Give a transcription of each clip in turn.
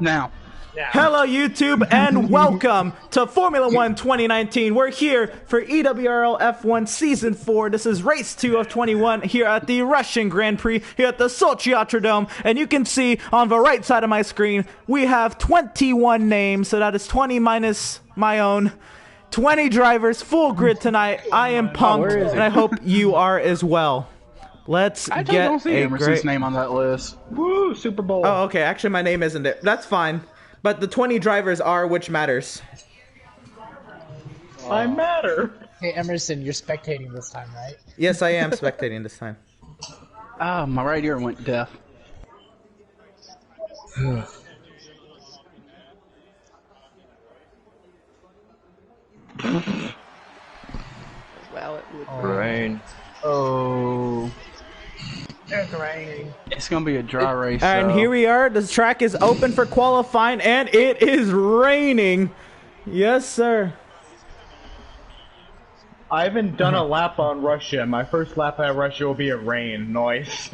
Now. Hello YouTube and welcome to Formula 1 2019. We're here for EWRL F1 Season 4. This is Race 2 of 21 here at the Russian Grand Prix here at the Sochi Autodrome. And you can see on the right side of my screen, we have 21 names. So that is 20 minus my own. 20 drivers, full grid tonight. I am pumped and I hope you are as well. Let's I get don't see Emerson's name on that list. Woo, Super Bowl. Oh, okay. Actually, my name isn't it. That's fine. But the 20 drivers are, which matters. I matter. Hey, Emerson, you're spectating this time, right? Yes, I am spectating this time. Ah, my right ear went deaf. Well, it would Rain. Oh. It's raining. It's going to be a dry race. And here we are. The track is open for qualifying, and it is raining. Yes, sir. I haven't done a lap on Russia. My first lap at Russia will be a rain noise.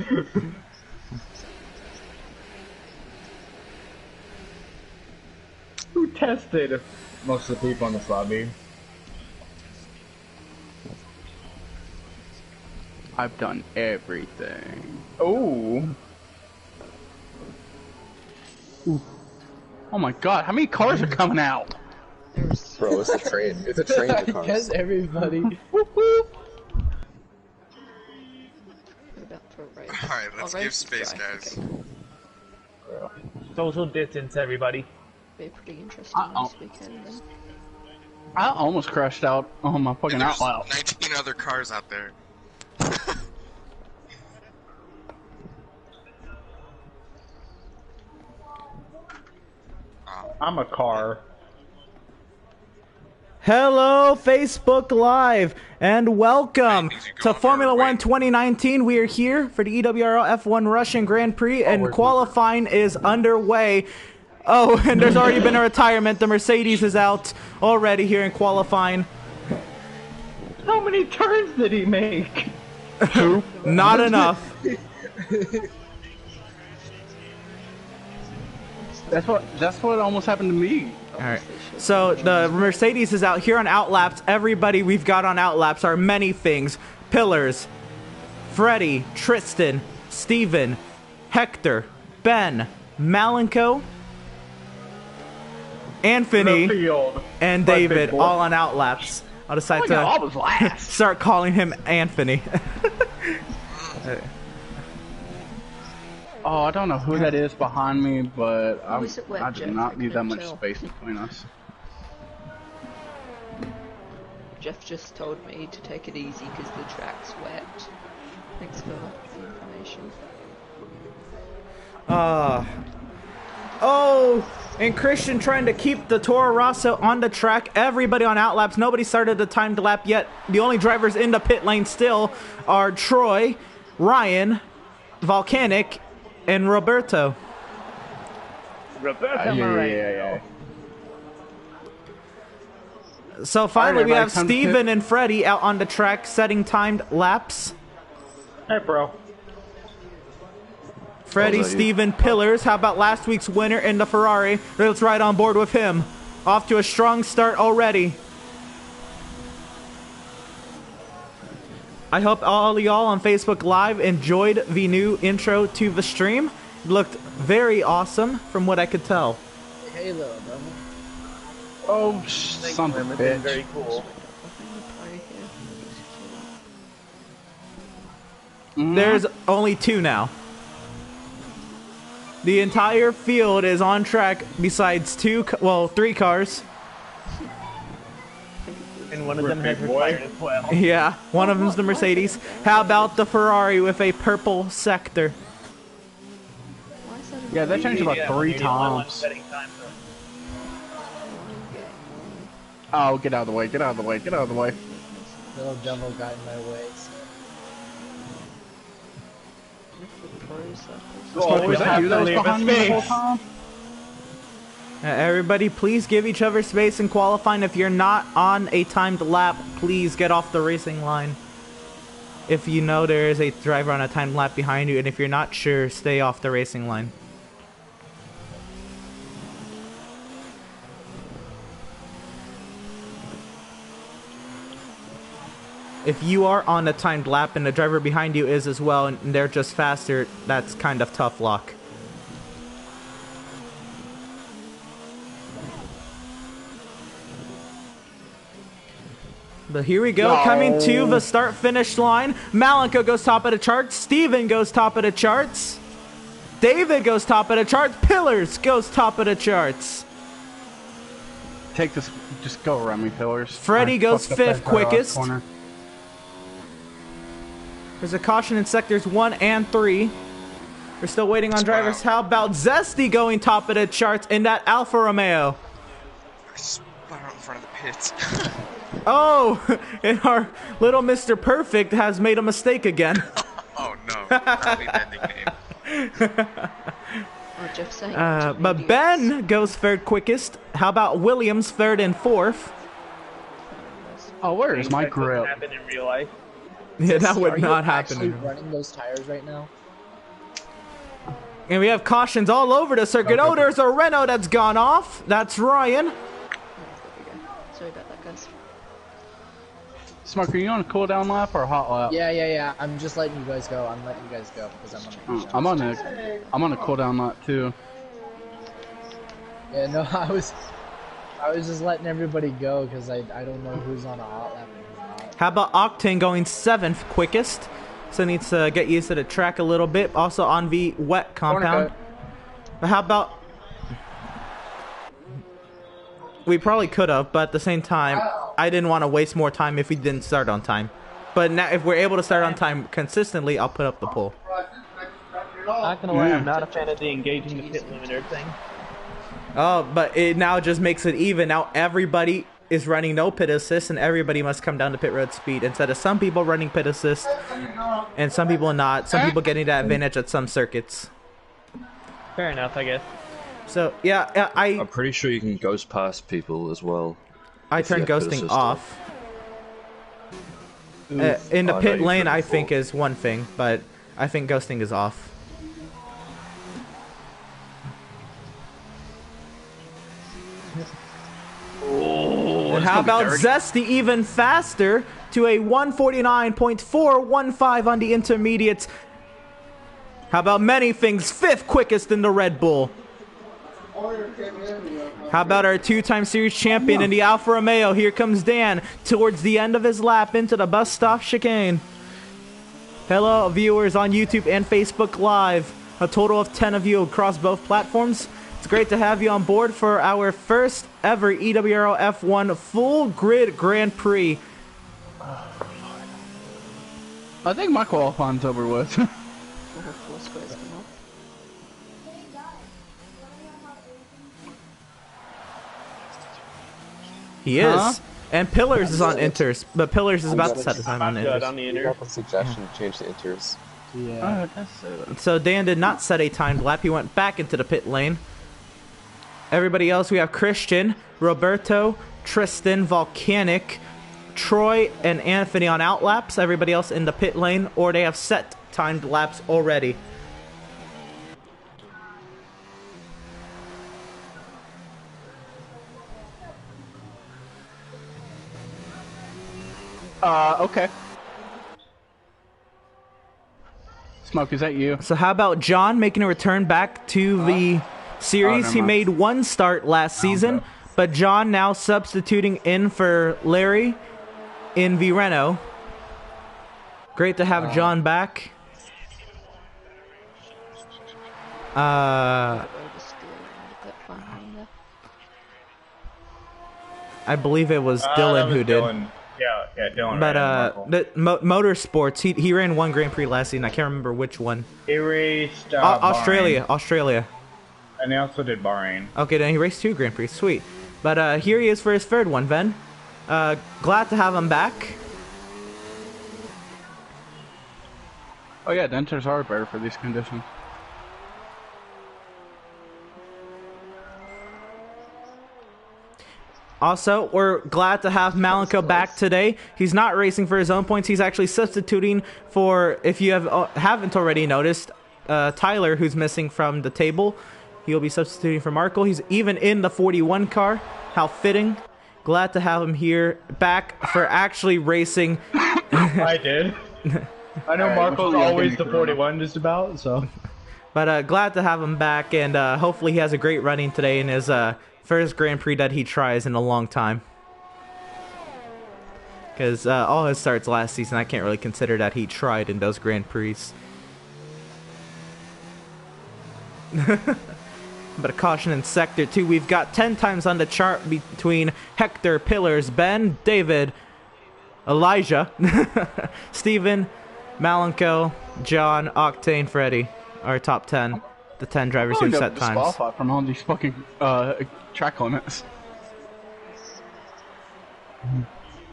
Who tested most of the people in this lobby? I've done everything. Oh. Oh my god, how many cars are coming out? There's Bro, it's a train. It's a train of I cars. guess everybody. about to race. Alright, let's Oh, give race space, dry, guys. okay. Social distance, everybody. Be pretty interesting this weekend then. I almost crashed out on my fucking And there's outlaw. 19 other cars out there. I'm a car. Hello, Facebook Live, and welcome Hey, these are to going Formula for a 1 rain. 2019. We are here for the EWRL F1 Russian Grand Prix, and qualifying is underway. Oh, and there's already been a retirement. The Mercedes is out already here in qualifying. How many turns did he make? Not enough. That's what almost happened to me. Alright, so the Mercedes is out here on Outlaps. Everybody we've got on Outlaps are many things. Pillars, Freddie, Tristan, Steven, Hector, Ben, Malenko, Anthony, Field. and My David big boy. all on Outlaps. I'll decide Oh my god, I to was last. start calling him Anthony. Oh, I don't know who that is behind me, but is it, I do Jeff? not I need that couldn't much tell. space between us. Jeff just told me to take it easy because the track's wet. Thanks for the information. Oh, and Christian trying to keep the Toro Rosso on the track. Everybody on Outlaps. Nobody started the timed lap yet. The only drivers in the pit lane still are Troy, Ryan, Volcanic, and Roberto. Yeah. So finally we everybody, have time to Steven pit. and Freddie out on the track setting timed laps. Hey, bro. Freddie, Was that you? Steven, Pillars. How about last week's winner in the Ferrari? Let's ride on board with him. Off to a strong start already. I hope all y'all on Facebook Live enjoyed the new intro to the stream. It looked very awesome from what I could tell. Halo, bro. Oh, son of a bitch. Very cool. There's only two now. The entire field is on track besides three cars. And one of them has retired as well. Yeah, one of them's the Mercedes. How about the Ferrari with a purple sector? Why is that a Yeah, that changed about 3 times. Oh, get out of the way, get out of the way, get out of the way. Little devil got in my way. Was that you that was behind me the whole time? Everybody, please give each other space in qualifying. If you're not on a timed lap, please get off the racing line. If you know there is a driver on a timed lap behind you, and if you're not sure, stay off the racing line. if you are on a timed lap and the driver behind you is as well, and they're just faster, that's kind of tough luck. But here we go, coming to the start-finish line. Malenko goes top of the charts. Steven goes top of the charts. David goes top of the charts. Pillars goes top of the charts. Take this. Just go around me, Pillars. Freddie goes fucked up that fifth car last quickest. corner. There's a caution in sectors 1 and 3. We're still waiting on drivers. How about Zesty going top of the charts in that Alfa Romeo? Spun out in front of the pits. Oh, and our little Mr. Perfect has made a mistake again. Oh no, probably that nickname. Oh, Jeff's saying But Ben goes third quickest. How about Williams third and fourth? Oh, where is my That doesn't grip? happen in real life. Yeah, that Are would you not actually happen. running those tires right now? And we have cautions all over the circuit. Oh, there's a Renault that's gone off. That's Ryan. there we go. Sorry about that, guys. Smoke, are you on a cooldown lap or a hot lap? Yeah. I'm just letting you guys go. I'm letting you guys go because I'm on the I'm on a cooldown lap too. Yeah, no, I was just letting everybody go because I don't know who's on a hot lap and who's not. How about Octane going 7th quickest? So needs to get used to the track a little bit. Also on the wet compound. But how about... We probably could have, but at the same time, I didn't want to waste more time if we didn't start on time. But now, if we're able to start on time consistently, I'll put up the poll. Not gonna lie, I'm not a fan of the engaging the pit limiter thing. Oh, but it now just makes it even. Now everybody is running no pit assist, and everybody must come down to pit road speed instead of some people running pit assist and some people not. Some people getting that advantage at some circuits. Fair enough, I guess. So yeah, I'm pretty sure you can ghost past people as well. I if you turned have pit ghosting assist off. In the Oh, pit no, you lane, couldn't I before. think is one thing, but I think ghosting is off. And how about Zesty even faster to a 149.415 on the intermediates? How about many things 5th quickest in the Red Bull? How about our 2-time series champion in the Alfa Romeo? Here comes Dan towards the end of his lap into the bus stop chicane. Hello viewers on YouTube and Facebook Live. A total of 10 of you across both platforms. It's great to have you on board for our first ever EWRL F1 full grid Grand Prix. I think my qualifying's over with. We'll have 4 squares come off. He is. And Pillars is on inters, but Pillars is about to set the time on Good on inters. the You inner. got a suggestion to change the inters. Yeah. So Dan did not set a timed lap. He went back into the pit lane. Everybody else, we have Christian, Roberto, Tristan, Volcanic, Troy, and Anthony on out laps. Everybody else in the pit lane, or they have set timed laps already. Okay. Smoke, is that you? So how about John making a return back to the series? never He mind. made one start last season, okay. but John now substituting in for Larry in the Renault. Great to have John back. Oversteer and put fun in there. I believe it was Dylan who did. Yeah, Dylan. But ran the motorsports, he ran one Grand Prix last season. I can't remember which one. He raced Australia, Bahrain, Australia. and he also did Bahrain. Okay, then he raced 2 Grand Prix. Sweet. But here he is for his 3rd one, Ben. Glad to have him back. Oh yeah, dentures are better for these conditions. Also, we're glad to have Malenko back today. He's not racing for his own points. He's actually substituting for, if you haven't already noticed, Tyler, who's missing from the table. He'll be substituting for Marco. He's even in the 41 car. How fitting. Glad to have him here back for actually racing I did. I know Marco's always the 41 just about, so. But glad to have him back, and hopefully he has a great running today in his first Grand Prix that he tries in a long time. Because all his starts last season, I can't really consider that he tried in those Grand Prix. But a caution in Sector 2. We've got 10 times on the chart between Hector, Pillars, Ben, David, Elijah, Steven, Malenko, John, Octane, Freddy. Our top 10. The 10 drivers who've set times. Disqualified from all these fucking track limits.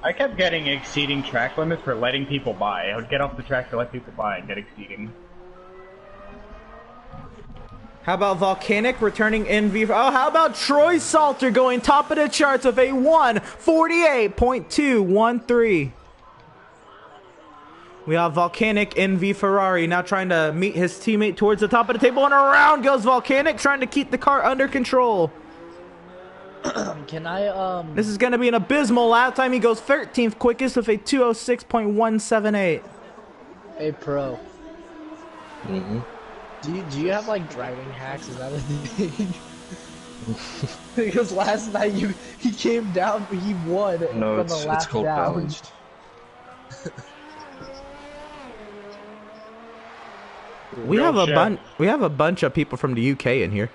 I kept getting exceeding track limits for letting people by. I would get off the track to let people by and get exceeding. How about Volcanic returning in V? Oh, how about Troy Salter going top of the charts with a 1:48.213. We have Volcanic in V Ferrari now trying to meet his teammate towards the top of the table, and around goes Volcanic trying to keep the car under control. Can I This is going to be an abysmal lap time. He goes 13th quickest with a 2:06.178. Hey, Pro. Do you have like driving hacks? Is that a thing? Because last night he came down, but he won. No, from the it's lap called down. balanced. We have a bunch of people from the UK in here.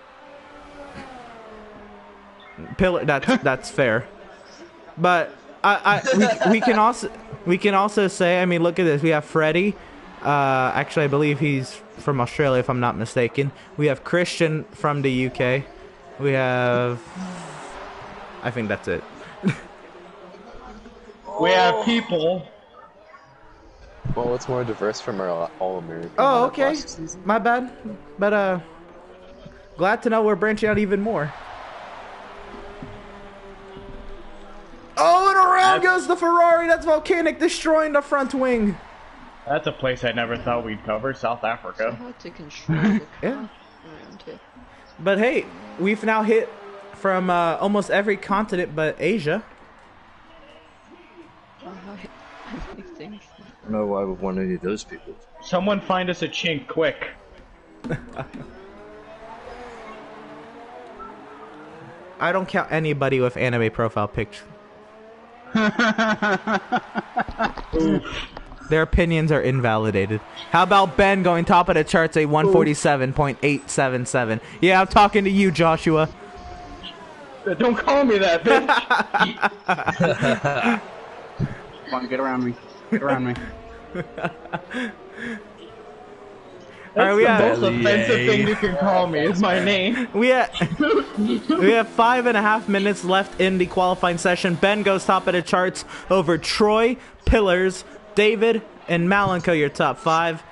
Pillar, that's fair. But we can also say, I mean, look at this. We have Freddie. Actually, I believe he's from Australia, if I'm not mistaken. We have Christian from the UK. We have... I think that's it. We have people. Well, it's more diverse from our All-American. Oh, okay. last season. My bad. But, glad to know we're branching out even more. Oh, and around goes the Ferrari. That's Volcanic destroying the front wing. That's a place I never thought we'd cover, South So Africa. hard to control the car Yeah. around here. But hey, we've now hit from almost every continent but Asia. Alright. These things. I don't know why I would want any of those people. Someone find us a chink, quick. I don't count anybody with anime profile picture. Their opinions are invalidated. How about Ben going top of the charts, a 147.877? Yeah, I'm talking to you, Joshua. Don't call me that, bitch. Come on, get around me. Get around me. That's we the have- most offensive thing you can call me, is my name. We have 5.5 minutes left in the qualifying session. Ben goes top of the charts over Troy, Pillars, David, and Malenko, your top 5. How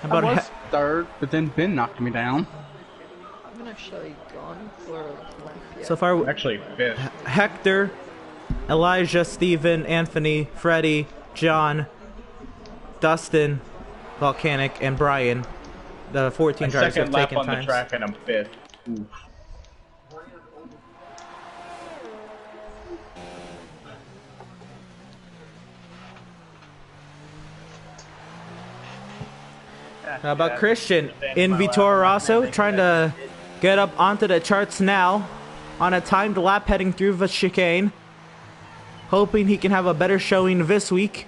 I about was third, but then Ben knocked me down. I haven't actually gone for a lap yet. so far? Actually, fifth. Hector, Elijah, Steven, Anthony, Freddie, John, Dustin, Volcanic, and Brian. The 14 My drivers have second lap taken on the times. track and I'm fifth. Oof. How about Christian in Vittorio Rosso, trying to get up onto the charts now on a timed lap heading through the chicane, hoping he can have a better showing this week.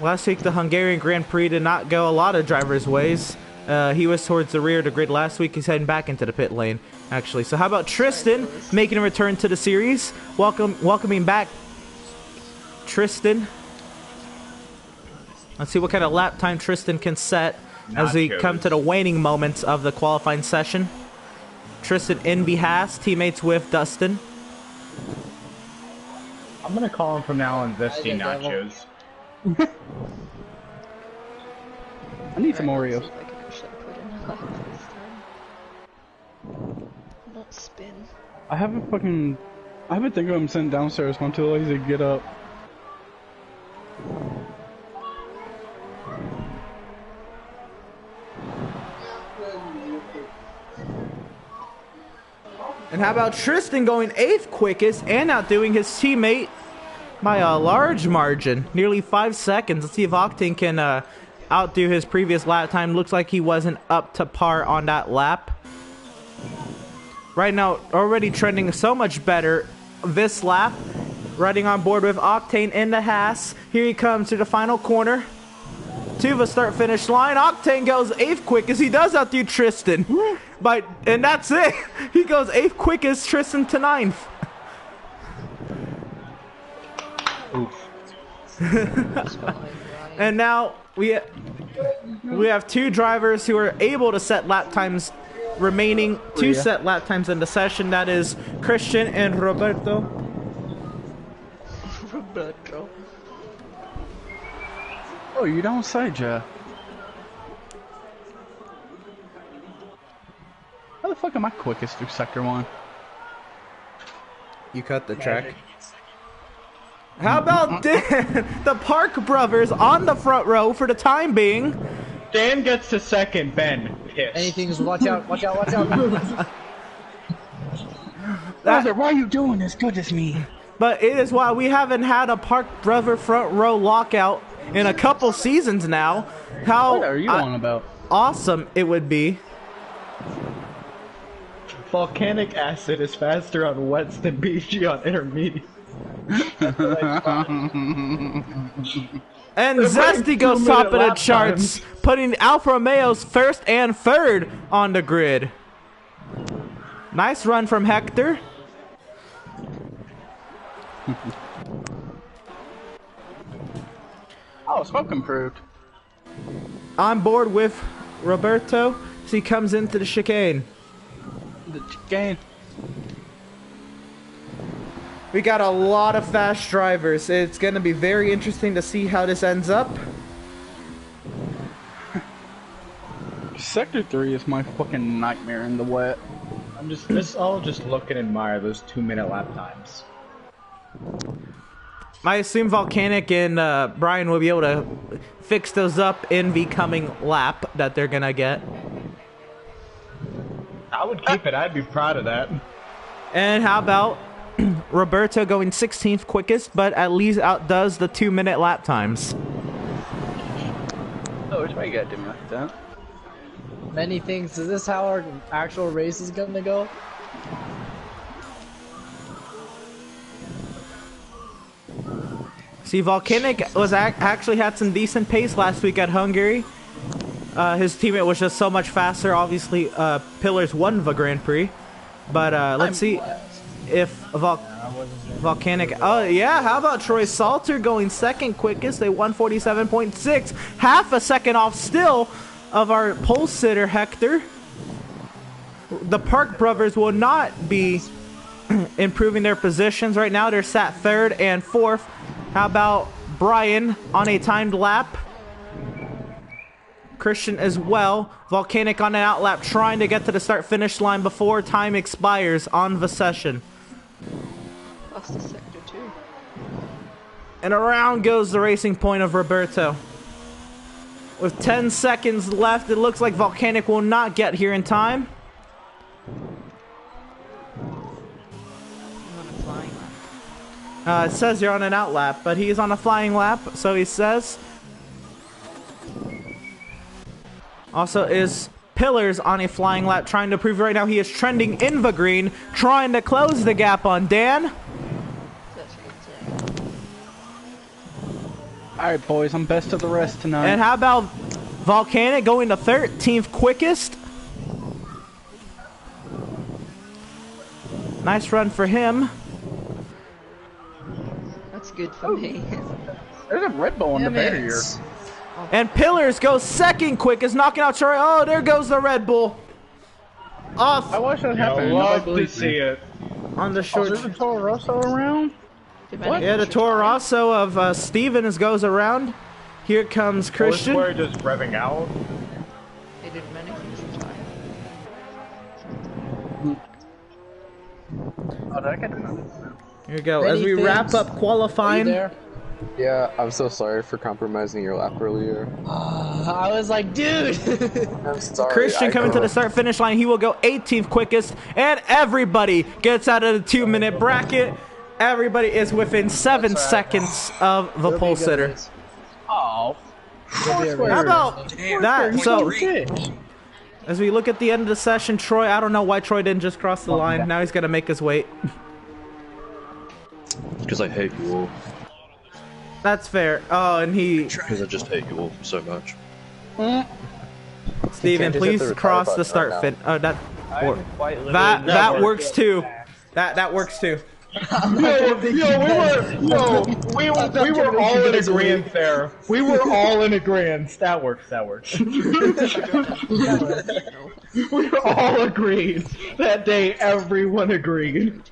Last week, the Hungarian Grand Prix did not go a lot of drivers' ways. He was towards the rear of the grid last week. He's heading back into the pit lane, actually. So how about Tristan making a return to the series? Welcoming back Tristan. Let's see what kind of lap time Tristan can set as we come to the waning moments of the qualifying session. Tristan in Behas, teammates with Dustin. I'm gonna call him from now on Zesty Nachos. I need some Oreos. See if I can actually put in a lap this time. Not spin. I haven't thinking I'm sitting downstairs. I'm too lazy to get up. And how about Tristan going 8th quickest and outdoing his teammate by a large margin, nearly 5 seconds. Let's see if Octane can outdo his previous lap time. Looks like he wasn't up to par on that lap. Right now, already trending so much better this lap. Riding on board with Octane in the Haas. Here he comes to the final corner. To the start-finish line. Octane goes 8th quickest. He does outdo Tristan. And that's it. He goes 8th quickest, Tristan to 9th. And now we have 2 drivers who are able to set lap times remaining. 2 set lap times in the session. That is Christian and Roberto. Roberto. Oh, you don't say, Jeff. How the fuck am I quickest through Sector 1? You cut the track. How about Dan? The Park brothers on the front row for the time being. Dan gets to second, Ben. Pissed. Anything's watch out, watch out, watch out. Brother, why are you doing this? Goodness me. But it is why we haven't had a Park brother front row lockout in a couple seasons now. How What are you on about? awesome it would be. Volcanic acid is faster on wets than BG on intermediate. And Zesty goes top of the charts, putting Alfa Romeo's 1st and 3rd on the grid. Nice run from Hector. Oh, smoke improved. On board with Roberto as he comes into the chicane. The chicane. We got a lot of fast drivers. It's going to be very interesting to see how this ends up. Sector 3 is my fucking nightmare in the wet. I'll just look and admire those 2-minute lap times. I assume Volcanic and Brian will be able to fix those up in the coming lap that they're going to get. I would keep it. I'd be proud of that. And how about Roberto going 16th quickest, but at least outdoes the 2-minute lap times. Oh, which way you gotta do me like that? Many things. Is this how our actual race is gonna go? See, Volcanic was actually had some decent pace last week at Hungary. His teammate was just so much faster. Obviously, Pillars won the Grand Prix. But let's see if Volcanic... Oh, yeah, how about Troy Salter going 2nd quickest? They won 147.6. Half a second off still of our pole sitter, Hector. The Park brothers will not be improving their positions. Right now, they're sat 3rd and 4th. How about Brian on a timed lap? Christian as well. Volcanic on an outlap trying to get to the start-finish line before time expires on the session. Lost to sector 2. And around goes the racing point of Roberto. With 10 seconds left, it looks like Volcanic will not get here in time. It says you're on an outlap, but he's on a flying lap, so he says. Also is Pillars on a flying lap, trying to prove right now he is trending in the green, trying to close the gap on Dan. Alright, boys, I'm best of the rest tonight. And how about Volcanic going to 13th quickest? Nice run for him. That's good for me. There's a Red Bull in the barrier. And Pillars goes 2nd quickest, knocking out Troy. Oh, there goes the Red Bull. Off I watched that happen. I love to see it. on the short. There's a Toro Rosso around? What? Yeah, the Toro Rosso of Steven goes around. Here comes Christian. Where just revving out. They did many things to try. Oh, did I get another? Here we go. Many As we wrap things. up qualifying. There. Yeah, I'm so sorry for compromising your lap earlier. I was like, dude. I'm sorry. Christian coming to the start finish line. He will go 18th quickest. And everybody gets out of the 2-minute bracket. Everybody is within 7 seconds of the pole sitter. Oh. How about that? So, Shit. as we look at the end of the session, Troy, I don't know why Troy didn't just cross the line. Now he's got to make his wait. Because I hate you all. That's fair. Oh, and he... Because I just hate you all so much. Steven, just hit please the cross retard the start button fin. Oh, that works too. That works too. We were all in agreement there. We were all in agreement. That works. We were all agreed. That day, everyone agreed.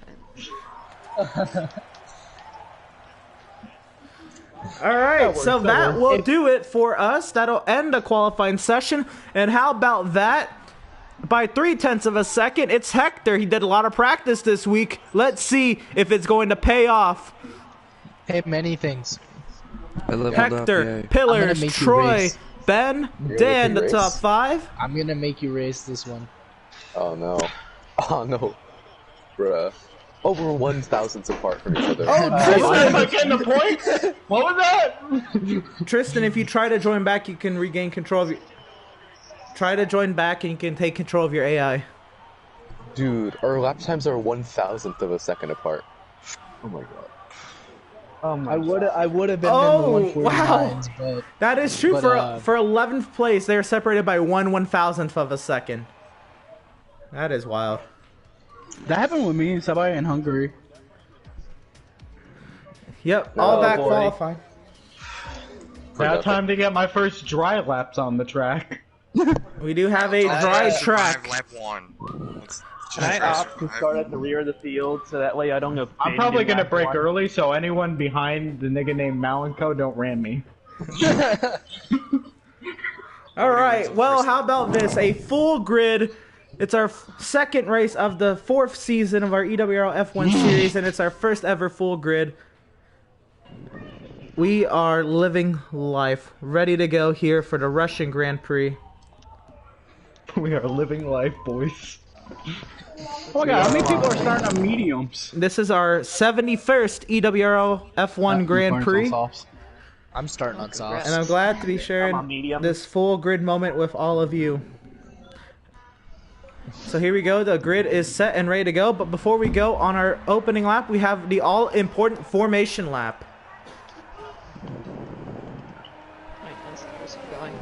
Alright, so that will do it for us. That'll end the qualifying session. And how about that? By 0.3 of a second, it's Hector. He did a lot of practice this week. Let's see if it's going to pay off. Hey, many things. Hector, Pillars, Troy, Ben, Dan, the top 5. I'm gonna make you race this one. Oh no. Oh no. Bruh. Over 1,000 apart from each other. Am I getting the point? What was that? Tristan, if you try to join back, you can regain control of your... Try to join back and you can take control of your AI. Dude, our lap times are 1,000th of a second apart. Oh my god. I would have been Oh, in the 149s, but that is true. but, For 11th place, they're separated by 1/1000th of a second. That is wild. That happened with me and Sabai in Hungary. Yep, all that qualifying. Now time to get my first dry laps on the track. We do have a dry track. Lap 1. Can I opt to start at the rear of the field so that way I don't go? I'm probably gonna break early, so anyone behind the nigga named Malenko don't ram me. All right. Well, how about this? A full grid. It's our second race of the 4th season of our EWRL F1 series, and it's our first ever full grid. We are living life, ready to go here for the Russian Grand Prix. We are living life, boys. Oh my god, how many people are starting on mediums? This is our 71st EWRL F1 Grand Prix, I'm starting on soft. and I'm glad to be sharing this full grid moment with all of you. So here we go, the grid is set and ready to go, but before we go on our opening lap, we have the all-important formation lap. Wait, where's it going?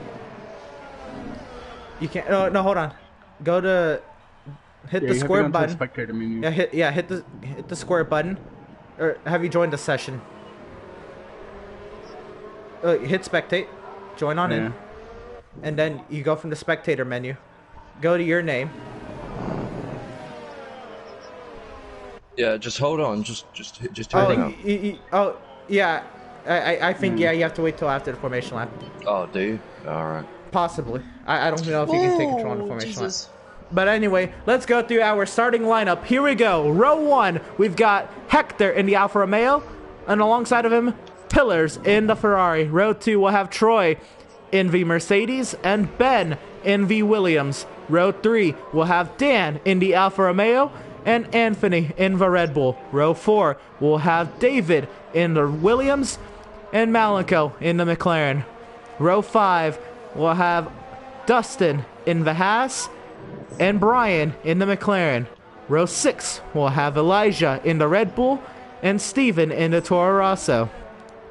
You can't, no, hold on. Go to, hit the square button. Spectator menu. Hit the square button. Or have you joined the session? Hit spectate, join on in, and then you go from the spectator menu. Go to your name. Yeah, just hold on. Just hold on. Yeah. I think you have to wait till after the formation lap. Oh, do you? Alright. Possibly. I don't know if you can take control on the formation lap. But anyway, let's go through our starting lineup. Here we go. Row 1, we've got Hector in the Alfa Romeo, and alongside of him, Pillars in the Ferrari. Row 2, we'll have Troy in the Mercedes and Ben in the Williams. Row 3, we'll have Dan in the Alfa Romeo and Anthony in the Red Bull. Row 4, we'll have David in the Williams and Malenko in the McLaren. Row 5, we'll have Dustin in the Haas and Brian in the McLaren. Row 6, we'll have Elijah in the Red Bull and Steven in the Toro Rosso.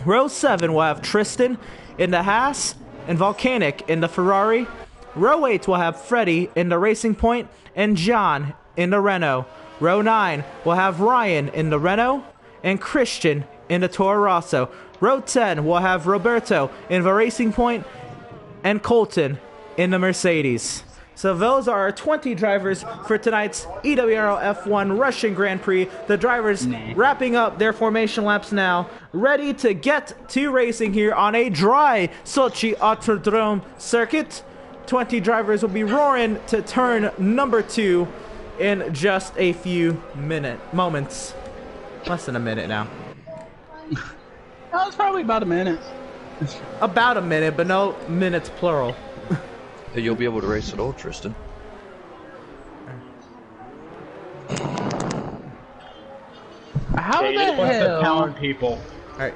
Row 7, we'll have Tristan in the Haas and Volcanic in the Ferrari. Row 8, we'll have Freddie in the Racing Point and John in the Renault. Row 9, we'll have Ryan in the Renault and Christian in the Toro Rosso. Row 10, we'll have Roberto in the Racing Point and Colton in the Mercedes. So those are our 20 drivers for tonight's EWRL F1 Russian Grand Prix. The drivers wrapping up their formation laps now, ready to get to racing here on a dry Sochi Autodrome circuit. 20 drivers will be roaring to turn number 2 in just a few moments. Less than a minute now. That was probably about a minute. About a minute, but no minutes plural. You'll be able to race it all, Tristan. I How They the just want the hell? talent people.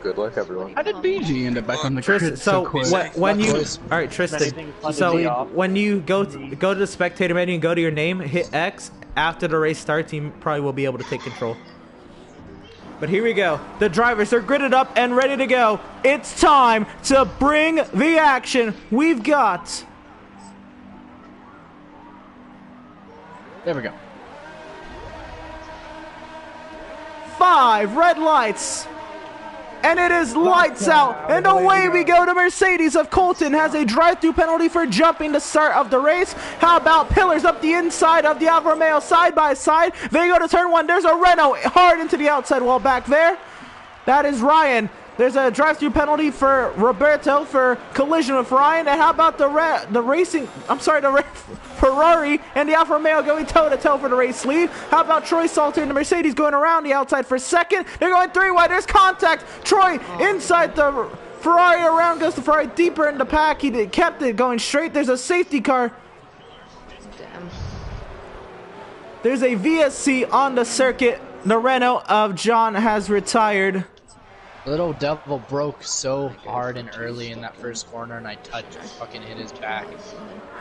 Good luck, everyone. How did BG end up back on the Tristan, grid so quick? when you, boys. all right, Tristan. Anything fun to So be off? when you go to the spectator menu and go to your name, hit X. After the race starts, you probably will be able to take control. But here we go. The drivers are gridded up and ready to go. It's time to bring the action. We've got. There we go. 5 red lights. And it is lights out. And away we go to Mercedes of Colton. Has a drive-through penalty for jumping the start of the race. How about pillars up the inside of the Alfa Romeo side by side? They go to turn 1. There's a Renault hard into the outside wall back there. That is Ryan. There's a drive-through penalty for Roberto for collision with Ryan. And how about the Ferrari and the Alfa Romeo going toe-to-toe for the race lead? How about Troy Salter and the Mercedes going around the outside for second? They're going 3 wide. There's contact. Troy inside the Ferrari, around goes the Ferrari deeper in the pack. He kept it going straight. There's a safety car. Damn. There's a VSC on the circuit. The Renault of John has retired. Little devil broke so hard and early in that first corner, and I fucking hit his back.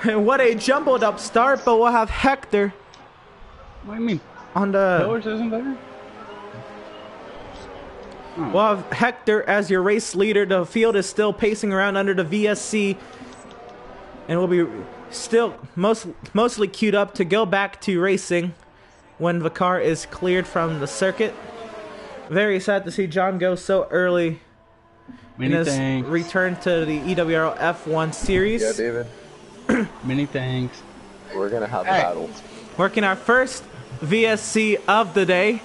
And what a jumbled up start, but we'll have Hector What do you mean? on the. Pillars isn't there? We'll have Hector as your race leader. The field is still pacing around under the VSC, and we'll be still mostly queued up to go back to racing when the car is cleared from the circuit. Very sad to see John go so early in his return to the EWRL F1 series. Yeah, David. Many thanks. We're gonna have a battle. Working our first VSC of the day.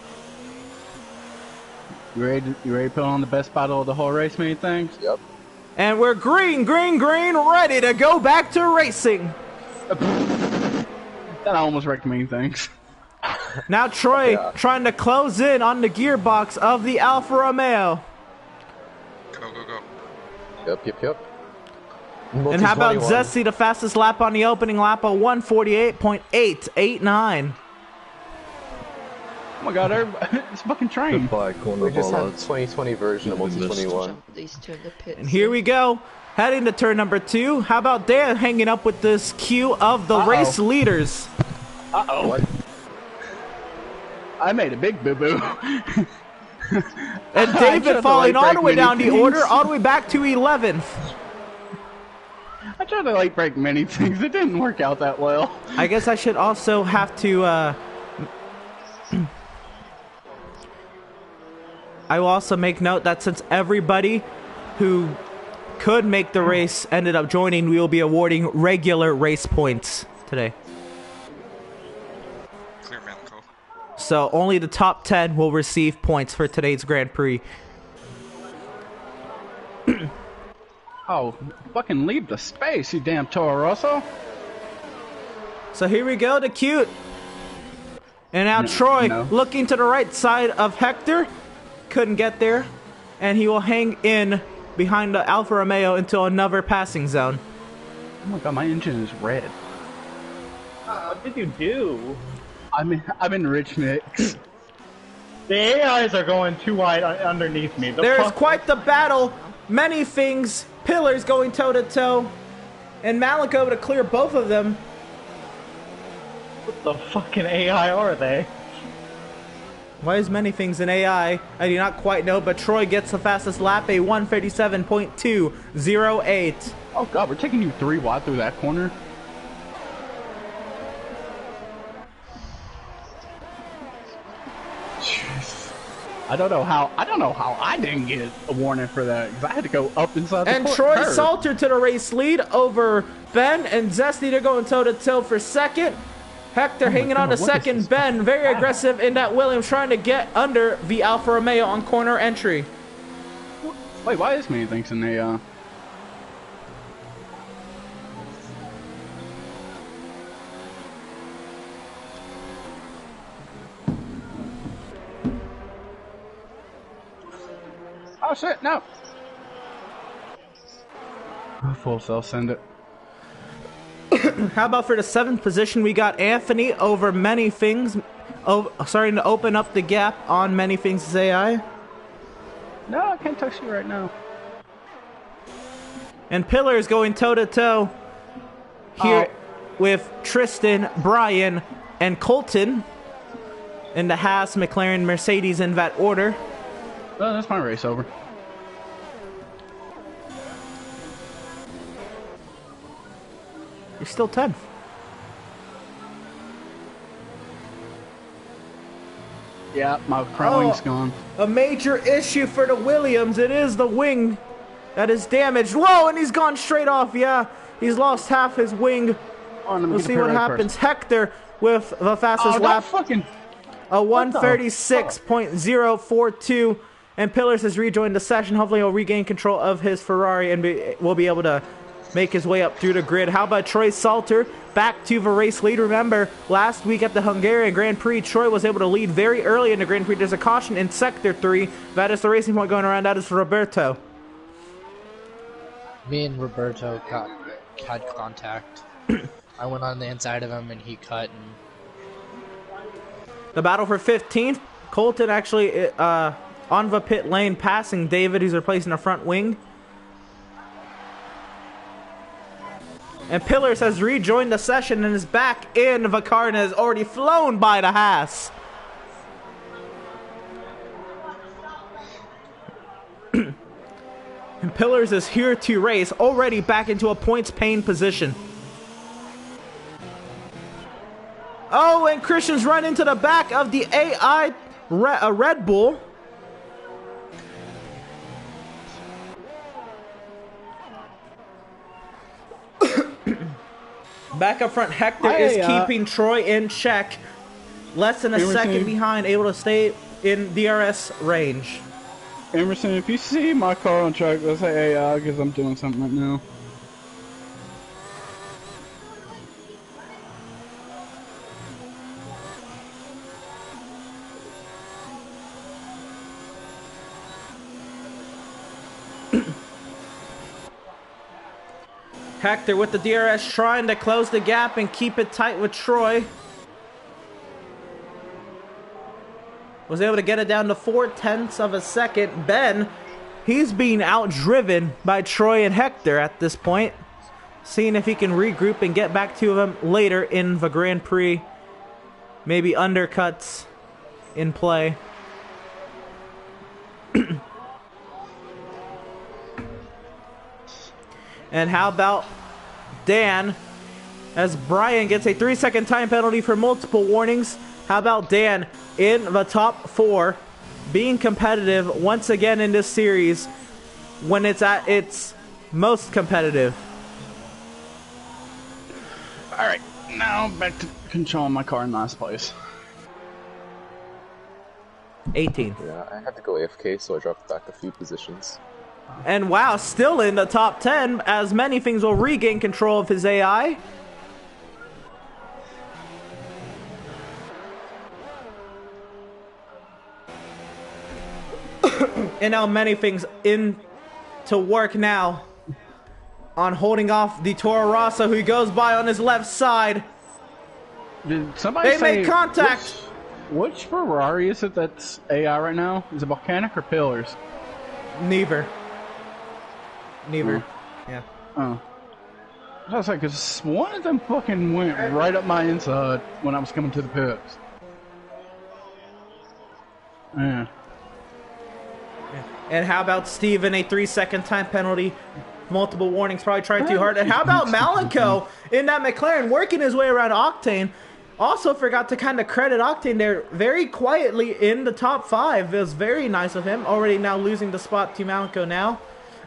You ready to put on the best battle of the whole race? Many thanks. Yep. And we're green, ready to go back to racing. That almost wrecked many things. Now Troy trying to close in on the gearbox of the Alfa Romeo. Go, go, go. Yep. And how about Zesty, the fastest lap on the opening lap of 148.889. Oh my god, it's a fucking train. Goodbye, corner We just ball have odds. 2020 version of Multi 21. Jump these two in the pits. And here we go, heading to turn number 2. How about Dan hanging up with this queue of the race leaders? Uh-oh. What? I made a big boo-boo. And David falling all the way down the order, all the way back to 11th. I tried to late break many things. It didn't work out that well. I guess I should also have to, I will also make note that since everybody who could make the race ended up joining, we will be awarding regular race points today. Clear Melanco. So only the top 10 will receive points for today's Grand Prix. Oh, fucking leave the space, you damn Toro Rosso. So here we go, the cute. And now Troy looking to the right side of Hector. Couldn't get there. And he will hang in behind the Alfa Romeo until another passing zone. Oh my god, my engine is red. What did you do? I'm in rich mix. The AIs are going too wide underneath me. There is quite the battle. Many things. Pillars going toe-to-toe. And Malico to clear both of them. What the fucking AI are they? Why is many things in AI? I do not quite know, but Troy gets the fastest lap, a 1:37.208. Oh god, we're taking you 3 wide through that corner. Jeez. I don't know how I didn't get a warning for that, because I had to go up inside the And Troy Salter to the race lead over Ben and Zesty. They're going toe-to-toe for second. Hector hanging on to second. Ben very aggressive in that Williams, trying to get under the Alfa Romeo on corner entry. Wait, why is many things in the Oh shit, no! Full self send it. How about for the 7th position, we got Anthony over many things. starting to open up the gap on many things' AI. No, I can't touch you right now. And Pillar is going toe-to-toe here with Tristan, Brian, and Colton in the Haas, McLaren, Mercedes in that order. Oh, that's my race over. You're still 10th. Yeah, my front wing's gone. A major issue for the Williams. It is the wing that is damaged. Whoa, and he's gone straight off. Yeah, he's lost half his wing. We'll see what happens. Hector with the fastest lap. A 136.042. And Pillars has rejoined the session. Hopefully he'll regain control of his Ferrari and will be able to make his way up through the grid. How about Troy Salter back to the race lead? Remember, last week at the Hungarian Grand Prix, Troy was able to lead very early in the Grand Prix. There's a caution in Sector 3. That is the racing point going around. That is for Roberto. Me and Roberto had contact. I went on the inside of him and he cut. And... The battle for 15th. Colton actually on the pit lane passing David, who's replacing the front wing. And Pillars has rejoined the session and is back in the car and has already flown by the Haas. And Pillars is here to race, already back into a points pain position. Oh, and Christian's run into the back of the AI Red Bull. Back up front, Hector is keeping Troy in check. Less than a second behind, able to stay in DRS range. Emerson, if you see my car on track, let's say AI because I'm doing something right now. Hector with the DRS trying to close the gap and keep it tight with Troy. Was able to get it down to 0.4 of a second. Ben, he's being outdriven by Troy and Hector at this point. Seeing if he can regroup and get back to them later in the Grand Prix. Maybe undercuts in play. And how about Dan, as Brian gets a 3-second time penalty for multiple warnings. How about Dan in the top 4, being competitive once again in this series when it's at its most competitive. Alright, now back to controlling my car in last place. 18th. Yeah, I had to go AFK, so I dropped back a few positions. And wow, still in the top 10, as many things will regain control of his AI. And now many things in to work now on holding off the Toro Rosso, who goes by on his left side. Did somebody They make contact. Which Ferrari is it that's AI right now? Is it Volcanic or Pillars? Neither. Yeah. Oh. I was like, cause one of them fucking went right up my inside when I was coming to the pits. Yeah. And how about Steven, a 3-second time penalty, multiple warnings, probably trying too hard. And how about Malenko in that McLaren working his way around Octane? Also forgot to kind of credit Octane there very quietly in the top 5. It was very nice of him. Already now losing the spot to Malenko now.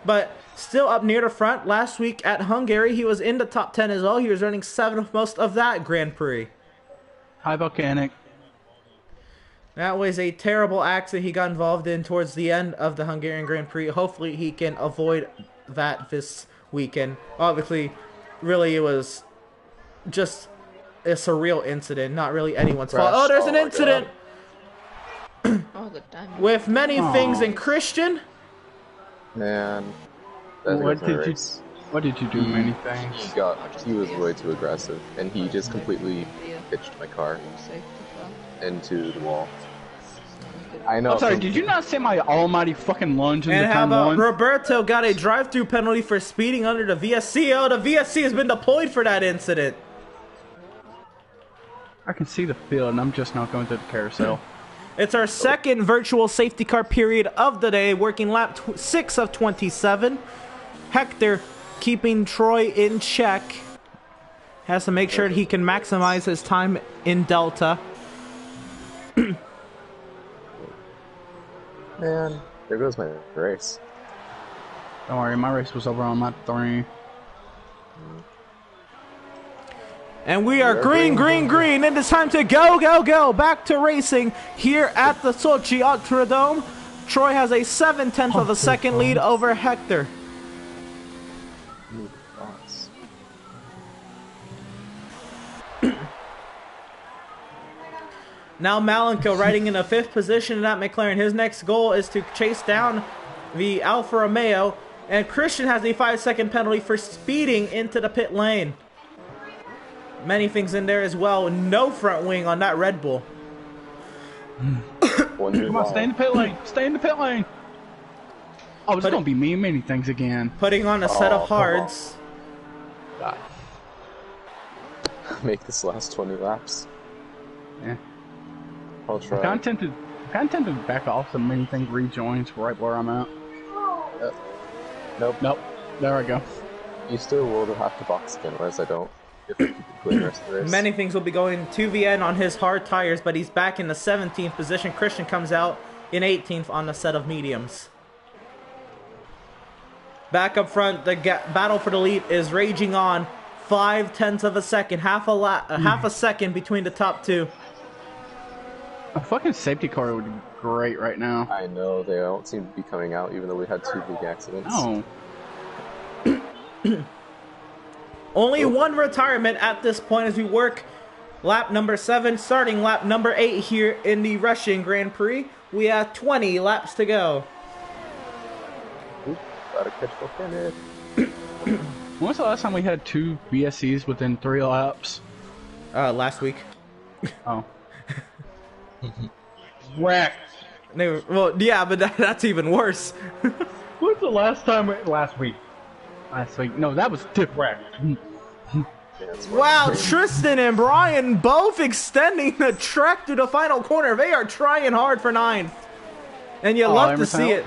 But still up near the front. Last week at Hungary, he was in the top 10 as well. He was running 7th most of that Grand Prix. Hi, Volcanic. That was a terrible accident he got involved in towards the end of the Hungarian Grand Prix. Hopefully he can avoid that this weekend. Obviously, really it was just a surreal incident. Not really anyone's fault. Oh, there's an incident! With many things in Christian. Man. What did you do, many things? He was way too aggressive, and he just completely pitched my car. into the wall. I know. I'm sorry, did you not see my almighty fucking lunge in And the how turn about one? Roberto got a drive-through penalty for speeding under the VSC? Oh, the VSC has been deployed for that incident. I can see the field, and I'm just not going to the carousel. It's our second virtual safety car period of the day, working lap 6 of 27. Hector keeping Troy in check. Has to make sure he can maximize his time in Delta. Man, there goes my race. Don't worry, my race was over on lap 3. And we are green, and it's time to go. Back to racing here at the Sochi Ultradome. Troy has a 7/10 of a second lead over Hector. Now Malenko riding in a 5th position at McLaren. His next goal is to chase down the Alfa Romeo. And Christian has a 5-second penalty for speeding into the pit lane. Many things in there as well. No front wing on that Red Bull. Come on, stay in the pit lane. Stay in the pit lane. Oh, it's going to be me many things again. Putting on a set of hards. God. Make this last 20 laps. Yeah. I'll try. I'm kind of tempted to back off some many things rejoins right where I'm at. Yep. Nope. There I go. You still will have to box again, whereas I don't. If I keep it clean the rest of the race. Many things will be going to the end on his hard tires, but he's back in the 17th position. Christian comes out in 18th on the set of mediums. Back up front, the battle for the lead is raging on. 0.5 of a second, half a second between the top two. A fucking safety car would be great right now. I know, they don't seem to be coming out, even though we had 2 big accidents. No. Only one retirement at this point as we work lap number 7, starting lap number 8 here in the Russian Grand Prix. We have 20 laps to go. Oop, gotta catch up in it. When was the last time we had 2 BSCs within 3 laps? Last week. Oh. Wrecked. Well, yeah, but that's even worse. When's the last time? Last week. Last week. No, that was different. Wrecked. Wow, Tristan and Brian both extending the track to the final corner. They are trying hard for 9th. And you love Emerson, to see it.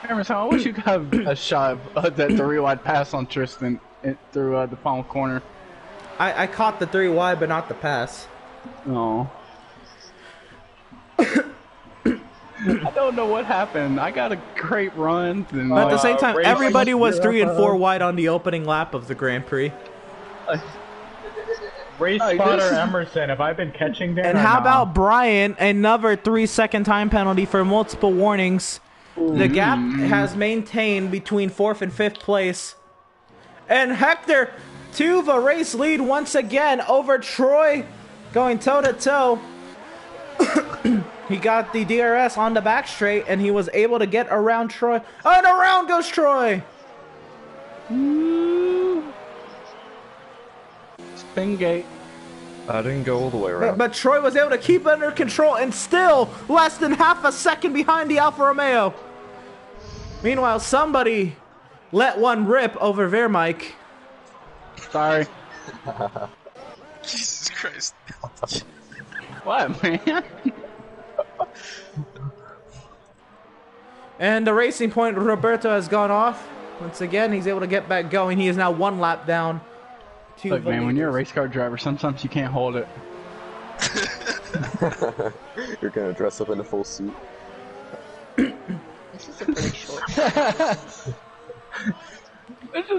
Emerson, I wish you could have a shot of that 3-wide pass on Tristan through the final corner. I caught the 3 wide, but not the pass. No. I don't know what happened. I got a great run. And, But at the same time, race everybody was 0. 3 and 4 wide on the opening lap of the Grand Prix. Race Hey, spotter this is- Emerson, have I been catching that? And or how not? about Brian? Another 3-second time penalty for multiple warnings. The gap has maintained between 4th and 5th place. And Hector to the race lead once again over Troy, going toe-to-toe. He got the DRS on the back straight, and he was able to get around Troy. And around goes Troy! Spin gate. I didn't go all the way around. But Troy was able to keep it under control and still less than half a second behind the Alfa Romeo. Meanwhile, somebody let one rip over Vermike. Sorry. Jesus Christ. What, man? And the racing point, Roberto has gone off. Once again, he's able to get back going. He is now 1 lap down. Look, man, when you're a race car driver, sometimes you can't hold it. You're gonna dress up in a full suit. This is a pretty short.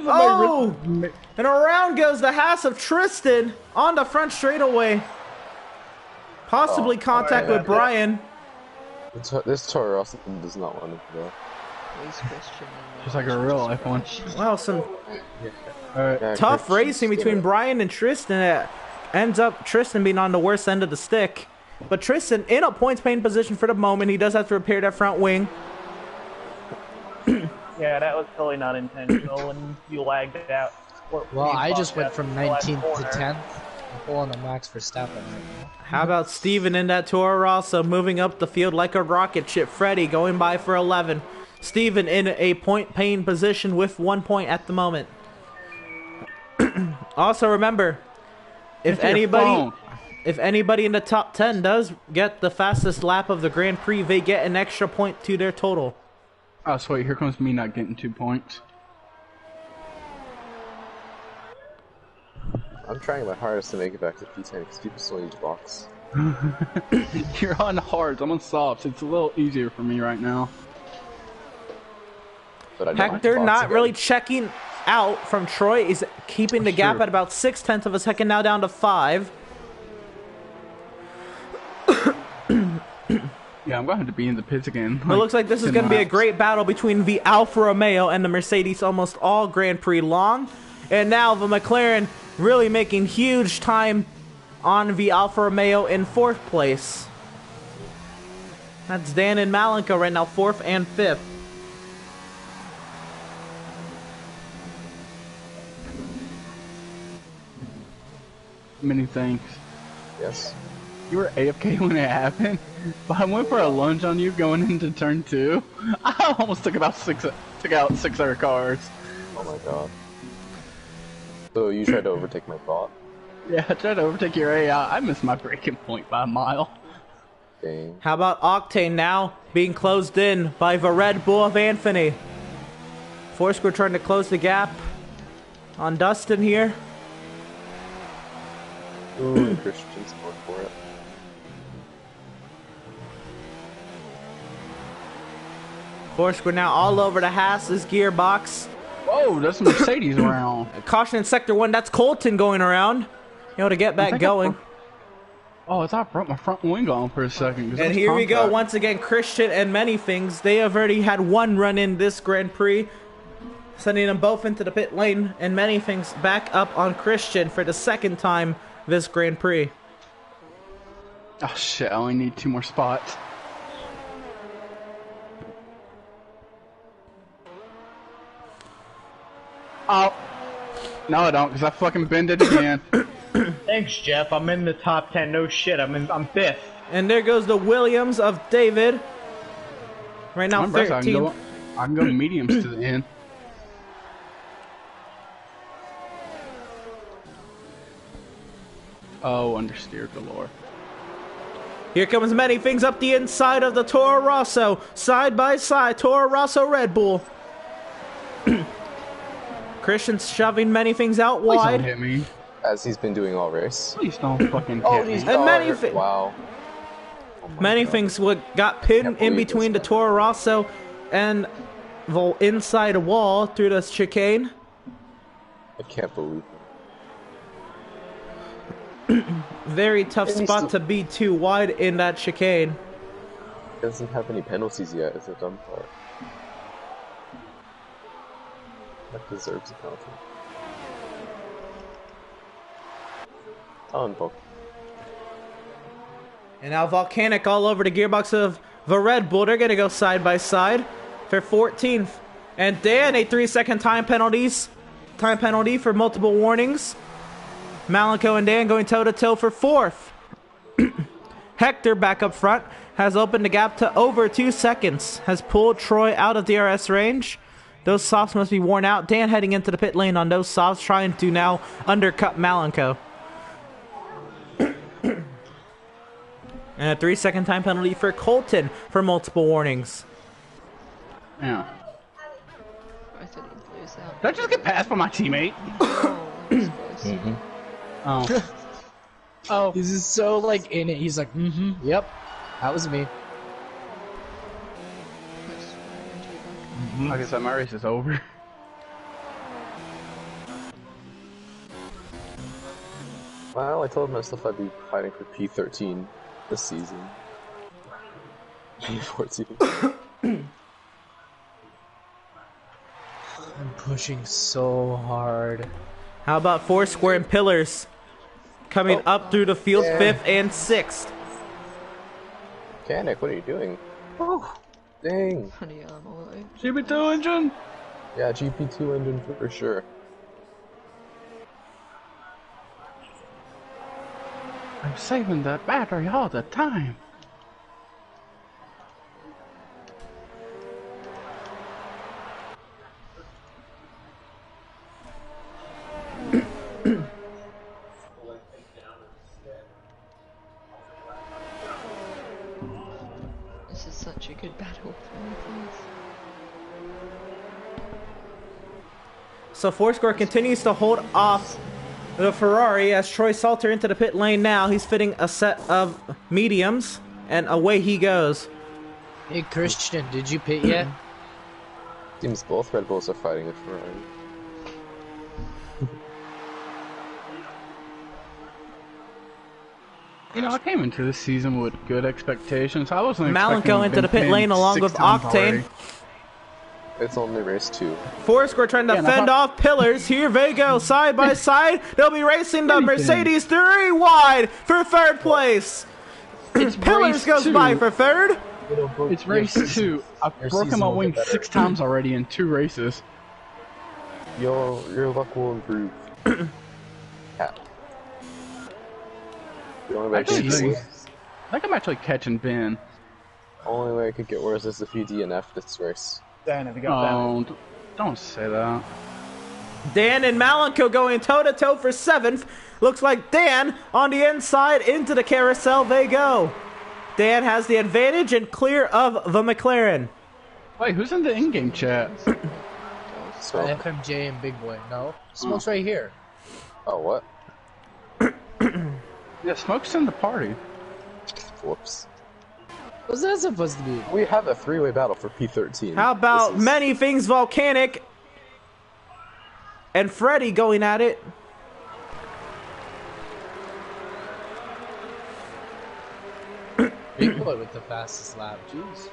Oh! And around goes the Haas of Tristan on the front straightaway. Possibly contact with Brian. This Toro Austin does not want to go. Where's Christian? Just like a real life one. Wow, some Alright. Yeah, tough Chris- racing between Brian and Tristan. It ends up Tristan being on the worst end of the stick. But Tristan in a points paying position for the moment. He does have to repair that front wing. Yeah, that was totally not intentional, and you lagged out. Well, I just went from 19th to 10th. I'm pulling a Max Verstappen right now. How about Steven in that Toro Rosso moving up the field like a rocket ship? Freddie going by for 11. Steven in a point paying position with 1 point at the moment. Also remember, if anybody in the top 10 does get the fastest lap of the Grand Prix, they get an extra point to their total. Oh, sweet. Here comes me not getting 2 points. I'm trying my hardest to make it back to P10 because people still need blocks. You're on hards. I'm on softs. It's a little easier for me right now. But I don't Hector like not again. really checking out from Troy. Is keeping the gap at about 0.6 of a second, now down to 5. Yeah, I'm going to have to be in the pits again. It looks like this is 10 going to be a laps. great battle between the Alfa Romeo and the Mercedes almost all Grand Prix long. And now the McLaren really making huge time on the Alfa Romeo in 4th place. That's Dan and Malenko right now, 4th and 5th. Many thanks. Yes. You were AFK when it happened, but I went for a lunge on you going into turn 2. I almost took out 6 other cars. Oh my god. So you tried to overtake my bot? Yeah, I tried to overtake your AI. I missed my breaking point by a mile. Dang. How about Octane now being closed in by the Red Bull of Anthony? Foursquare trying to close the gap on Dustin here. Ooh, and Christian's going for it. Foursquare now all over the Haas's gearbox. Whoa, that's Mercedes around. Caution in sector 1. That's Colton going around. You know, to get back going. Oh, I thought I broke my front wing on for a second. And here we go once again. Christian and Many Things. They have already had one run in this Grand Prix, sending them both into the pit lane. And Many Things back up on Christian for the 2nd time this Grand Prix. Oh shit, I only need 2 more spots. Oh. No, I don't, because I fucking bended again. Thanks, Jeff. I'm in the top 10. No shit. I'm 5th. And there goes the Williams of David. Right now, I'm impressed. 13. I can go mediums to the end. Oh, understeer galore. Here comes Many Things up the inside of the Toro Rosso. Side by side, Toro Rosso Red Bull. Christian's shoving Many Things out Please wide. don't hit me. As he's been doing all race. Please don't fucking Oh, hit me. he's And Many not. Things. Wow. Many Things got pinned in believe between this, the Toro Rosso and the inside wall through the chicane. I can't believe Very tough And he's spot still- to be too wide in that chicane. He doesn't have any penalties yet as a dumb part. That deserves a penalty. On book. And now Volcanic all over the gearbox of the Red Bull. They're going to go side by side for 14th. And Dan, a 3-second time penalty for multiple warnings. Malenko and Dan going toe-to-toe for 4th. Hector back up front has opened the gap to over 2 seconds. Has pulled Troy out of DRS range. Those softs must be worn out. Dan heading into the pit lane on those softs, trying to now undercut Malenko. And a 3-second time penalty for Colton for multiple warnings. Yeah. I thought he'd lose out. Did I just get passed by my teammate? Oh, that was close. Oh. Oh. He's just so like in it. He's like, yep, that was me. Like I said, my race is over. Well, I told myself I'd be fighting for P13 this season. P14. I'm pushing so hard. How about Foursquare and Pillars coming up through the field, 5th and 6th. Mechanic, what are you doing? Oh, dang. Honey, I'm alright. CB2 engine! Yeah, GP2 engine for sure. I'm saving the battery all the time. This is such a good battle for me, please. So Foursquare continues to hold off the Ferrari as Troy Salter into the pit lane now. He's fitting a set of mediums, and away he goes. Hey Christian, did you pit yet? Seems both Red Bulls are fighting a Ferrari. You know, I came into this season with good expectations. I wasn't Malenko expecting into the pit pinned lane along 6 with times Octane. already. It's only race 2. Foursquare trying to fend off pillars. Here they go, side by side. They'll be racing the Mercedes 3 wide for third place. Pillars goes by for third. It's race 2. I've broken my wing 6 times already in 2 races. Your luck will improve. Yeah. The only way I it could get worse, think I'm actually catching Ben. only way it could get worse is if you DNF this race. Dan, have you got that? Don't say that. Dan and Malenko going toe-to-toe for 7th. Looks like Dan on the inside into the carousel they go. Dan has the advantage and clear of the McLaren. Wait, who's in the in-game chat? So, FMJ and Big Boy. No, Smoke's right here. oh what? Yeah, Smoke's in the party. Whoops. What's that supposed to be? We have a 3-way battle for P13. How about This is- Many Things Volcanic and Freddy going at it? Big Boy with the fastest lap. Jeez.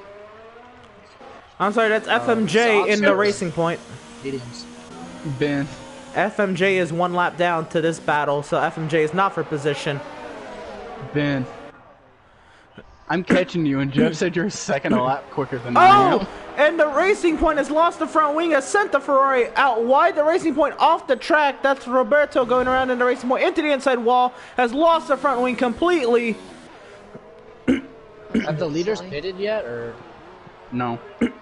I'm sorry, that's FMJ in the Oscar. Racing Point. Mediums. Ben. FMJ is 1 lap down to this battle, so FMJ is not for position. Ben. I'm catching you, and Jeff said you're a second a lap quicker than I am. Oh! And the Racing Point has lost the front wing, has sent the Ferrari out wide. The Racing Point off the track. That's Roberto going around in the Racing Point into the inside wall. Has lost the front wing completely. Have the leaders pitted yet, or? No. I'm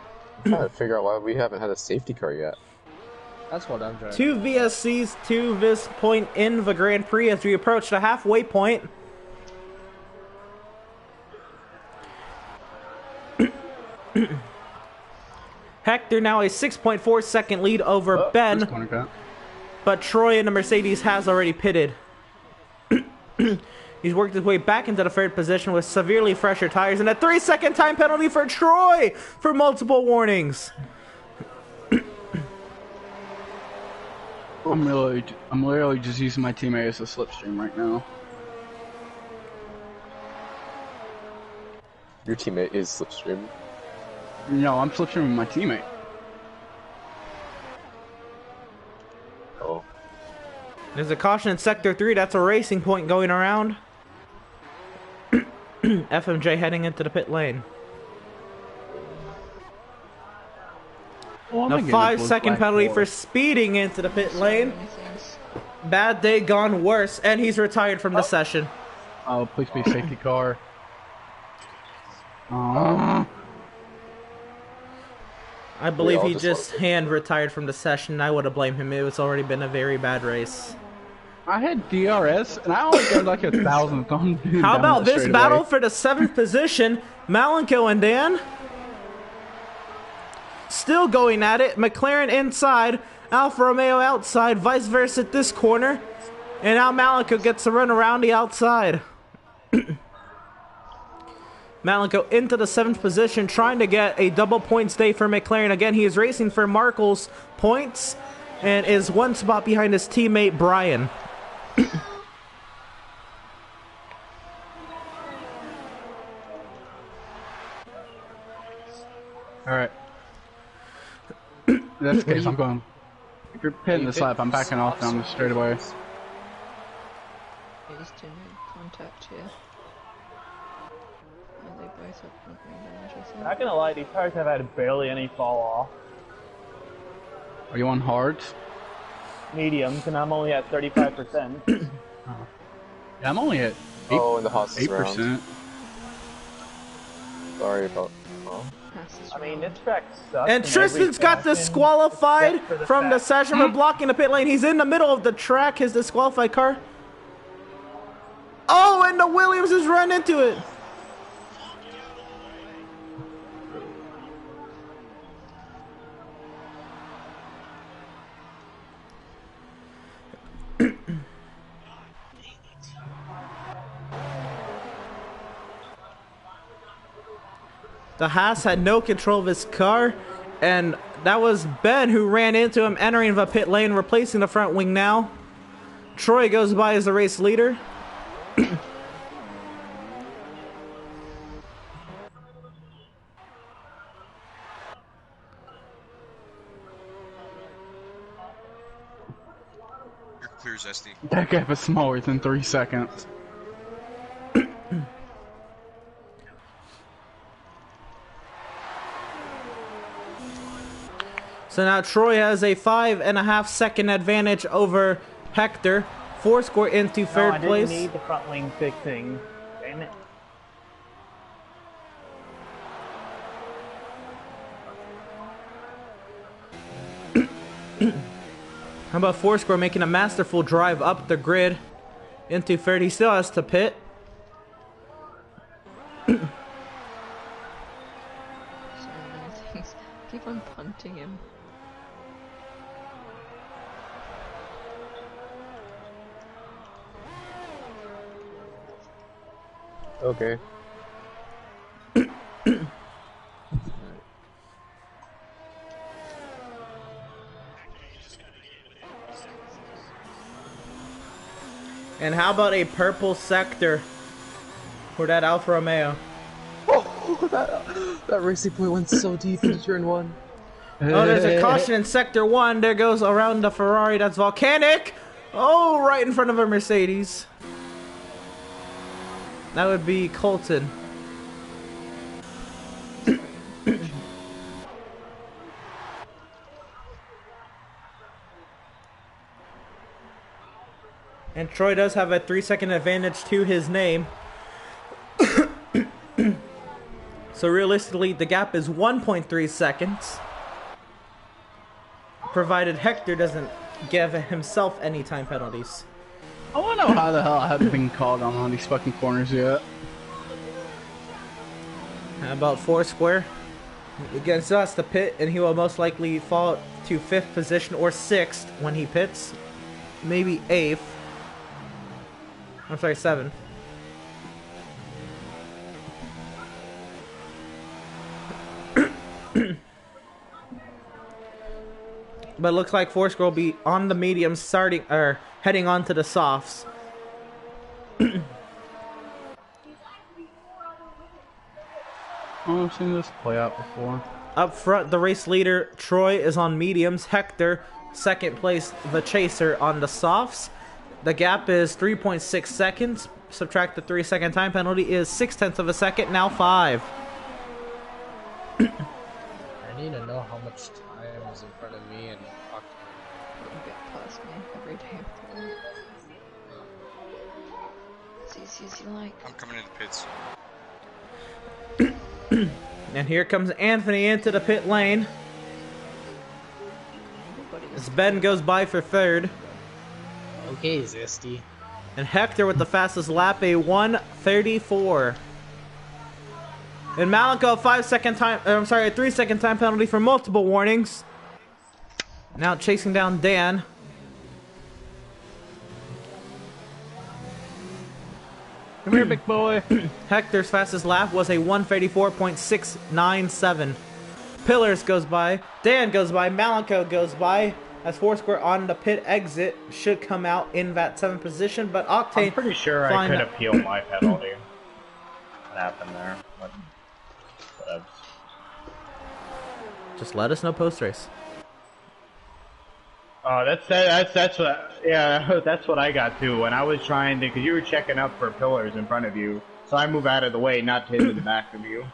trying to figure out why we haven't had a safety car yet. That's what I'm trying. 2 VSCs to this point in the Grand Prix as we approach the halfway point. Hector now a 6.4 second lead over Ben, This corner cut. but Troy in the Mercedes has already pitted. He's worked his way back into the third position with severely fresher tires and a 3-second time penalty for Troy for multiple warnings. I'm literally just using my teammate as a slipstream right now. Your teammate is Slipstream. No, I'm slipstreaming my teammate. Oh. There's a caution in Sector 3. That's a Racing Point going around. FMJ heading into the pit lane. Well, A 5-second penalty for speeding into the pit lane. Bad day gone worse, and he's retired from the session. Oh, please be safety car. Oh. I believe all he just just hand retired from the session. I would have blamed him. It's already been a very bad race. I had DRS, and I only got like 1,000th on. How about this battle for the 7th position? Malenko and Dan still going at it. McLaren inside, Alfa Romeo outside, vice versa at this corner. And now Malenko gets to run around the outside. Malenko into the 7th position, trying to get a double points day for McLaren. Again, he is racing for Markel's points and is 1 spot behind his teammate Brian. Alright. That's the case, I'm going. If you're pitting this lap, I'm backing off down the straightaway. He's doing contact here. Are they both up on green damage or something? Not gonna lie, these tires have had barely any fall off. Are you on hards? Mediums, and I'm only at 35%. Yeah, I'm only at Oh, and the Haas is around. 8%. Sorry about. I mean, this track sucks. And Tristan's got disqualified from the session for blocking the pit lane. He's in the middle of the track, his disqualified car. Oh, and the Williams has run into it. The Haas had no control of his car, and that was Ben who ran into him, entering the pit lane, replacing the front wing now. Troy goes by as the race leader. You're clear, Zesty. That gap is smaller than 3 seconds. So now Troy has a 5.5 second advantage over Hector. Foursquare into third place. I didn't need the front wing fixing. Damn it. How about Foursquare making a masterful drive up the grid into third? He still has to pit. So many things. Keep on punting him. Okay. And how about a purple sector for that Alfa Romeo? Oh, that racing point went so deep into turn 1. Oh, there's a caution in sector 1. There goes around the Ferrari. That's volcanic. Oh, right in front of a Mercedes. That would be Colton. And Troy does have a 3-second advantage to his name. So realistically, the gap is 1.3 seconds. Provided Hector doesn't give himself any time penalties. I want to know how the hell I haven't been called on these fucking corners yet. How about Foursquare? Again, still has to pit, and he will most likely fall to 5th position or 6th when he pits. Maybe 8th. I'm sorry, 7th. But it looks like Foursquare will be on the mediums starting, or heading on to the softs. Oh, I've seen this play out before. Up front, the race leader, Troy, is on mediums. Hector, second place, the chaser, on the softs. The gap is 3.6 seconds. Subtract the 3-second time penalty is 0.6 of a second, now 5. I need to know how much time is in front of me and You get past me every day. As easy as you like. I'm coming in the pits. And here comes Anthony into the pit lane. As Ben goes by for 3rd. Okay, Zesty. And Hector with the fastest lap, a 1:34. And Malenko, a 3-second time penalty for multiple warnings. Now chasing down Dan. Come here, big boy. Hector's fastest lap was a 1:34.697. Pillars goes by, Dan goes by, Malenko goes by. As Foursquare on the pit exit should come out in that 7th position, but Octane. I'm pretty sure I could appeal my penalty. What happened there? But just let us know post race. oh, that's what. Yeah, that's what I got too. When I was trying to, because you were checking up for pillars in front of you, so I move out of the way, not to hit the back of you.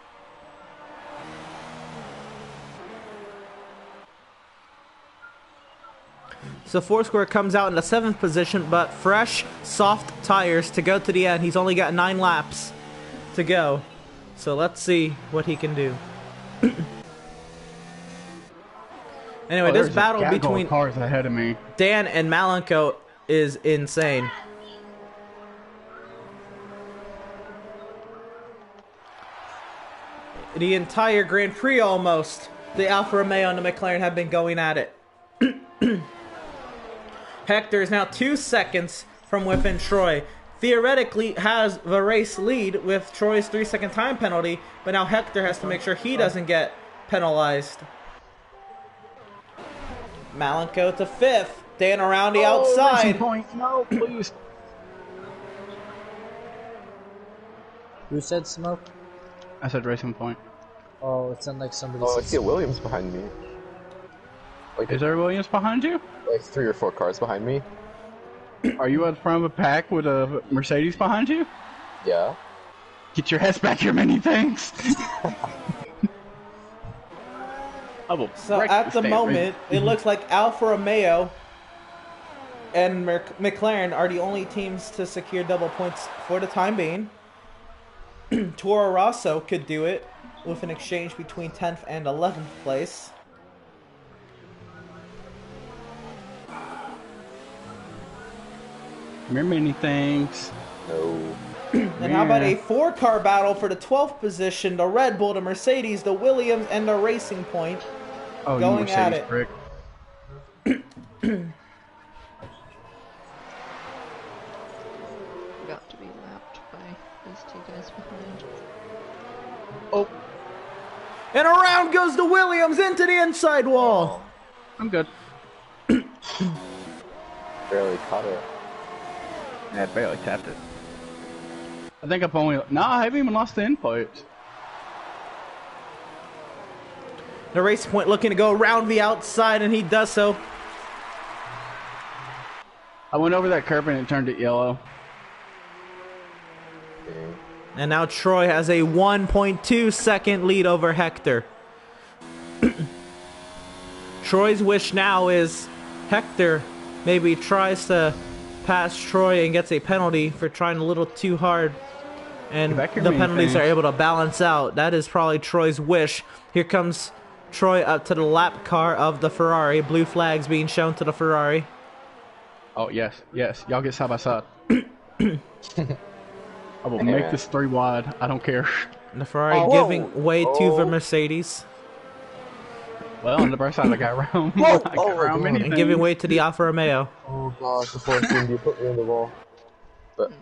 So Foursquare comes out in the 7th position, but fresh, soft tires to go to the end. He's only got 9 laps to go. So let's see what he can do. Anyway, this battle between cars ahead of me. Dan and Malenko is insane. The entire Grand Prix almost, the Alfa Romeo and the McLaren have been going at it. Hector is now 2 seconds from within Troy. Theoretically has the race lead with Troy's 3-second time penalty, but now Hector has to make sure he doesn't get penalized. Malenko to 5th. Dan around the outside. Point. No, please. Who said smoke? I said racing point. Oh, it sounded like somebody Oh, I said see a Williams behind me. Like, Is there a Williams behind you? like 3 or 4 cars behind me. Are you at the front of a pack with a Mercedes behind you? Yeah. Get your ass back here, many things. So at the moment, it looks like Alfa Romeo and McLaren are the only teams to secure double points for the time being. Toro Rosso could do it with an exchange between 10th and 11th place. Remember many things. No. And how about a 4-car battle for the 12th position? The Red Bull, the Mercedes, the Williams, and the Racing Point going you at Mercedes it. prick. Got to be lapped by these 2 guys behind. Oh, And around goes the Williams into the inside wall. I'm good. Barely caught it. Yeah, barely tapped it. I think I've only... No, I haven't even lost the input. The Racing Point looking to go around the outside, and he does so. I went over that curb and it turned it yellow. Okay. And now Troy has a 1.2 second lead over Hector. Troy's wish now is Hector maybe tries to pass Troy and gets a penalty for trying a little too hard. And Get back here, the many penalties things. are able to balance out. That is probably Troy's wish. Here comes Troy up to the lap car of the Ferrari. Blue flags being shown to the Ferrari. Oh, yes, yes. Y'all get side by side. I will make this 3 wide. I don't care. And the Ferrari Oh, giving way to oh. the Mercedes. Well, on the bright side, I got around. Whoa! I got Oh, around my many God. And things. giving way to the Alfa Romeo. Oh gosh, the force wind, you put me in the wall. But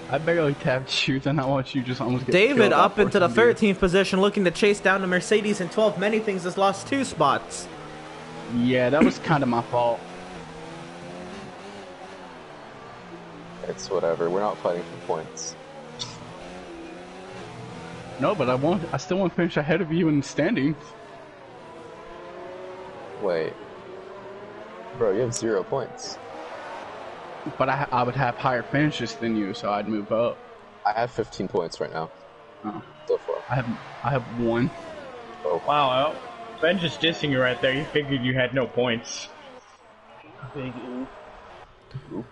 I barely tapped shoot, and I watched you just almost get David killed up by into the force 13th position, looking to chase down the Mercedes in 12th. Many things has lost 2 spots. Yeah, that was kind of my fault. it's whatever. We're not fighting for points. No, but I still want to finish ahead of you in the standings. Wait. Bro, you have 0 points. But I would have higher finishes than you, so I'd move up. I have 15 points right now. Oh. So far. I have 1. Wow, Ben just dissing you right there. You figured you had no points. Big oop.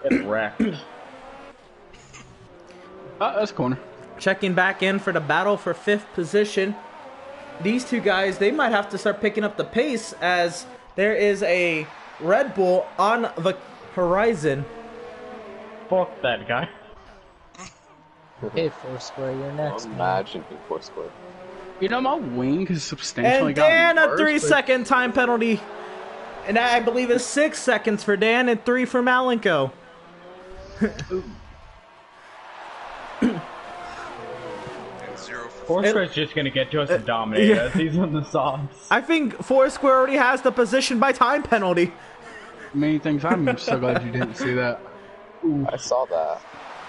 Get wrecked. That's a corner. Checking back in for the battle for 5th position. These 2 guys, they might have to start picking up the pace as there is a Red Bull on the horizon. Fuck that guy. Hey, Foursquare, you're next. man. Imagine being Foursquare. You know, my wing has substantially And gotten Dan, a worse, 3-second time penalty. And that, I believe, is 6 seconds for Dan and 3 for Malenko. And 0 for Foursquare's just gonna get to us and dominate us. He's on the softs. I think Foursquare already has the position by time penalty. Many things. I'm so glad you didn't see that. I saw that.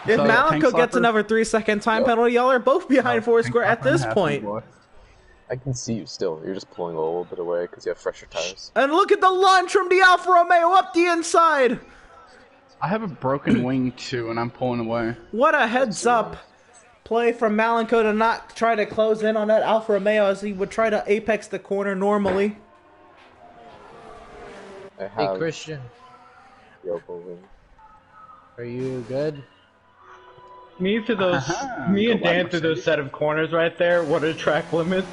If So, tank Malenko gets slapper? another 3-second time penalty, y'all are both behind Foursquare at this point. I can see you still. You're just pulling a little bit away because you have fresher tires. And look at the lunge from the Alfa Romeo up the inside. I have a broken wing too, and I'm pulling away. What a heads up play from Malenko to not try to close in on that Alfa Romeo as he would try to apex the corner normally. I Hey, have Christian, Yokoven. are you good? Me and Dan through those set of corners right there. What are track limits?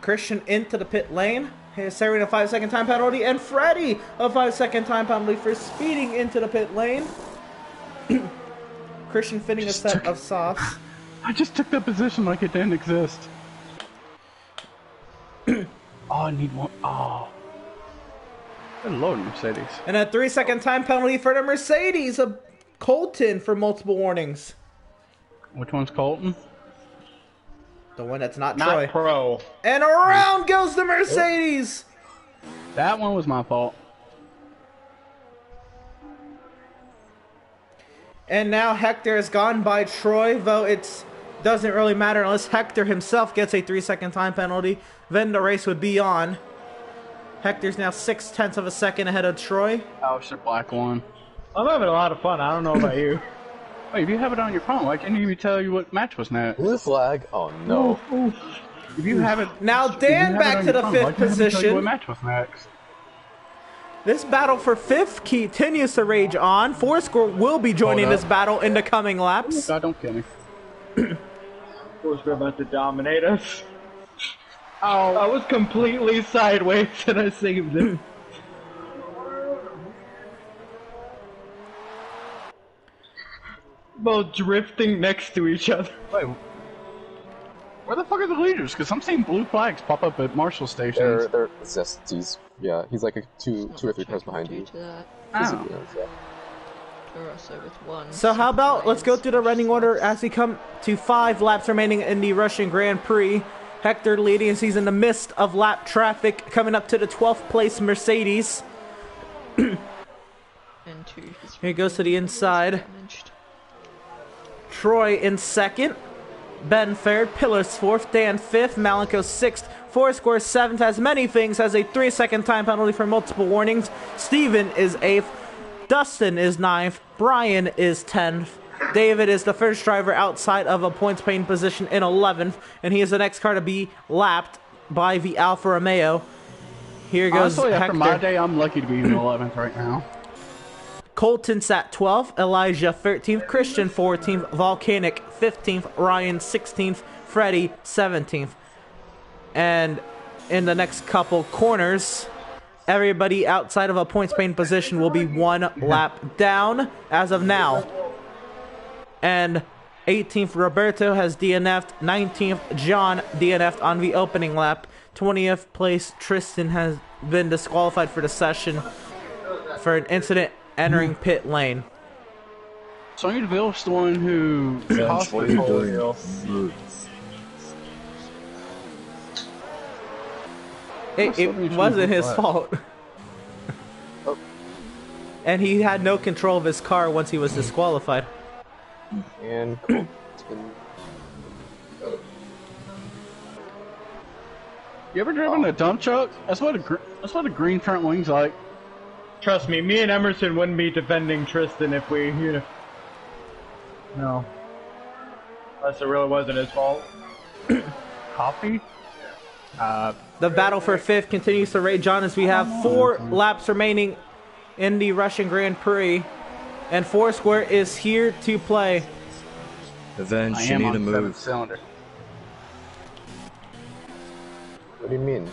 Christian into the pit lane. He's serving a 5-second time penalty, and Freddie a 5-second time penalty for speeding into the pit lane. Christian fitting a set of softs. I just took that position like it didn't exist. Oh, I need one. Oh. Good lord, Mercedes. And a 3-second time penalty for the Mercedes of Colton for multiple warnings. Which one's Colton? The one that's not Not Troy. pro. And around goes the Mercedes! That one was my fault. And now Hector has gone by Troy, though it doesn't really matter unless Hector himself gets a 3-second time penalty. Then the race would be on. Hector's now 0.6 of a second ahead of Troy. Ouch, the black one. I'm having a lot of fun. I don't know about you. Wait, if you have it on your phone, why can't you even tell you what match was next? Blue flag? Oh no. If you have it, Now Dan back to the 5th position. What match was next? This battle for 5th continues to rage on. Fourscore will be joining this battle in the coming laps. God, don't kill me. Of course, we're about to dominate us. Oh, I was completely sideways and I saved it. Both drifting next to each other. Wait, where the fuck are the leaders? Because I'm seeing blue flags pop up at Marshall stations. They're Zesties. Yeah, he's like two or three cars behind you. Oh. So how about let's go through the running order as we come to 5 laps remaining in the Russian Grand Prix. Hector leading as he's in the midst of lap traffic, coming up to the 12th place Mercedes. Here he goes to the inside. Troy in 2nd. Ben 3rd. Pillars 4th. Dan 5th. Malenko 6th. Fourscore 7th. Has many things. Has a 3-second time penalty for multiple warnings. Steven is 8th. Dustin is 9th. Brian is 10th. David is the first driver outside of a points paying position in 11th. And he is the next car to be lapped by the Alfa Romeo. Here goes Honestly, after Hector. my day, I'm lucky to be in 11th right now. Colton's at 12th, Elijah 13th, Christian 14th, Volcanic 15th, Ryan 16th, Freddie 17th. And in the next couple corners, everybody outside of a points paying position will be 1 lap down as of now. And 18th Roberto has DNF'd, 19th John DNF'd on the opening lap. 20th place Tristan has been disqualified for the session for an incident entering pit lane. Sonya Deville's the one who cost the pole. It wasn't his fault. And he had no control of his car once he was disqualified. And Colton. You ever driven a dump truck? That's what a green front wing's like. Trust me, me and Emerson wouldn't be defending Tristan if we, no. Unless it really wasn't his fault. Coffee? The battle for 5th continues to rage on as we have 4 laps remaining in the Russian Grand Prix. And Foursquare is here to play. Avenge, you need to move. Cylinder. What do you mean?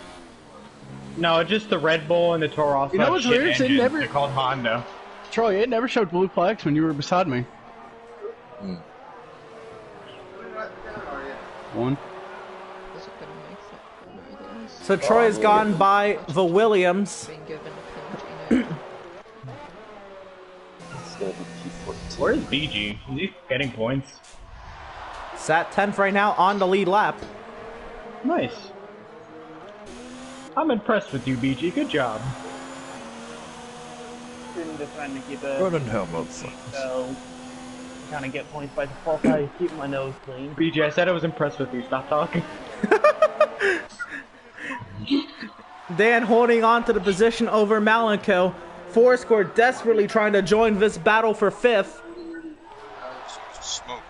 No, just the Red Bull and the Toro Rosso. You know what's weird? They're called Honda. Troy, it never showed blue flags when you were beside me. One. So Troy has gone by the Williams. Where's BG? Is he getting points? Sat 10th right now on the lead lap. Nice. I'm impressed with you, BG. Good job. Just trying to keep it. Run in hell, So, kind of get points by default. I keep my nose clean. BG, I said I was impressed with you. Stop talking. Dan holding on to the position over Malenko. Fourscore desperately trying to join this battle for 5th. Smoke.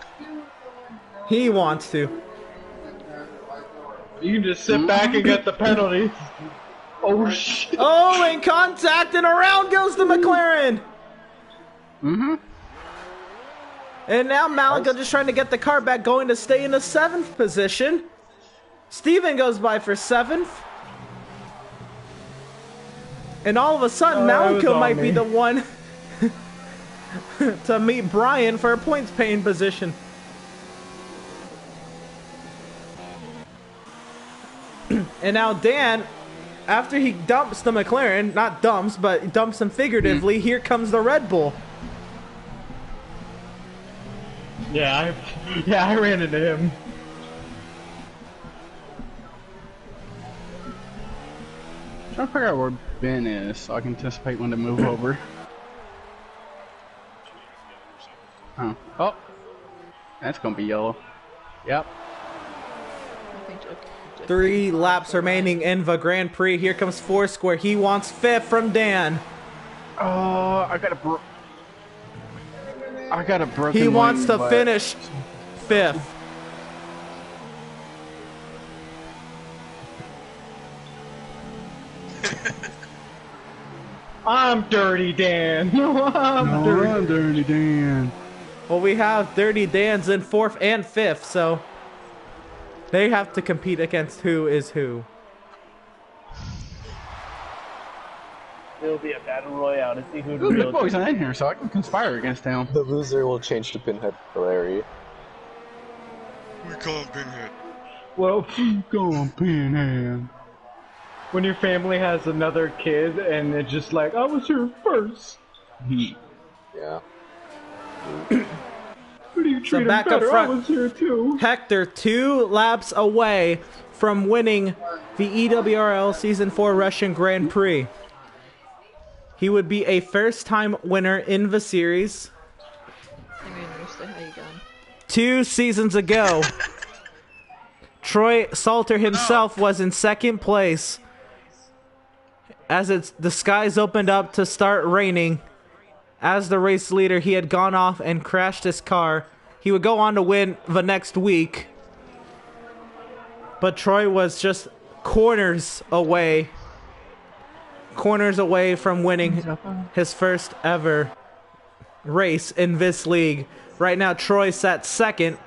He wants to. You can just sit back and get the penalties. Oh shit! Oh, in contact, and around goes the McLaren. Mm-hmm. And now Malika just trying to get the car back, going to stay in the 7th position. Steven goes by for 7th. And all of a sudden, Malika might be the one to meet Brian for a points paying position. And now Dan, after he dumps the McLaren, not dumps, but dumps him figuratively, here comes the Red Bull. Yeah, I ran into him. I'm trying to figure out where Ben is so I can anticipate when to move over. Oh. Oh! That's gonna be yellow. Yep. 3 laps remaining in the Grand Prix. Here comes Foursquare. He wants 5th from Dan. Oh, I got a broken He wants wing, to but- finish 5th. I'm Dirty Dan. I'm Dirty Dan. Well, we have Dirty Dan's in 4th and 5th, so they have to compete against who is who. It'll be a battle royale to see who's Ooh, real. Big Boy's not in here, so I can conspire against him. The loser will change to Pinhead for Larry. We call him Pinhead. Well, Go on, Pinhead. when your family has another kid and it's just like, I was here first. Yeah. Who do you treat him back up better? front. I was here too. Hector 2 laps away from winning the EWRL Season 4 Russian Grand Prix. He would be a first-time winner in the series. How you going? 2 seasons ago, Troy Salter himself was in 2nd place. As the skies opened up to start raining, as the race leader, he had gone off and crashed his car. He would go on to win the next week. But Troy was just corners away from winning his first ever race in this league. Right now, Troy sat 2nd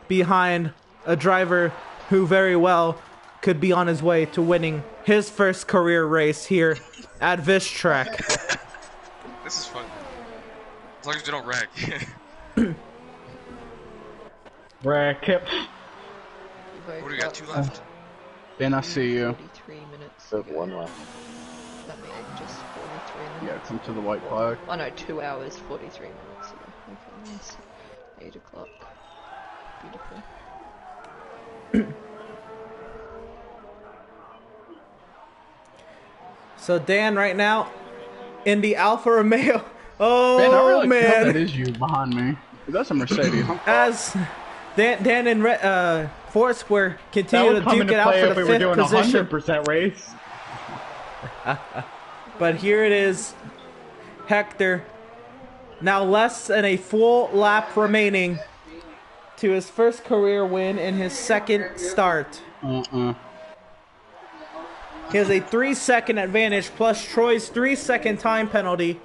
behind a driver who very well could be on his way to winning his first career race here at this track. This is fun. As long as we don't wreck. Rack. What do we got? 2 left? Ben, I see you. 43 minutes. So 1 left. That means just 43 Yeah, minutes. come to the white flag. Oh no, 2 hours, 43 minutes. Okay, nice. 8 o'clock. Beautiful. So Dan, right now, in the Alfa Romeo. Oh, Ben, I really man. hope that is you behind me. That's a Mercedes. As Dan and Foursquare That continue would to come duke into it out play for if the we were 5th doing a position. 100% race. But here it is, Hector. Now less than a full lap remaining to his first career win in his 2nd start. He has a 3-second advantage plus Troy's 3-second time penalty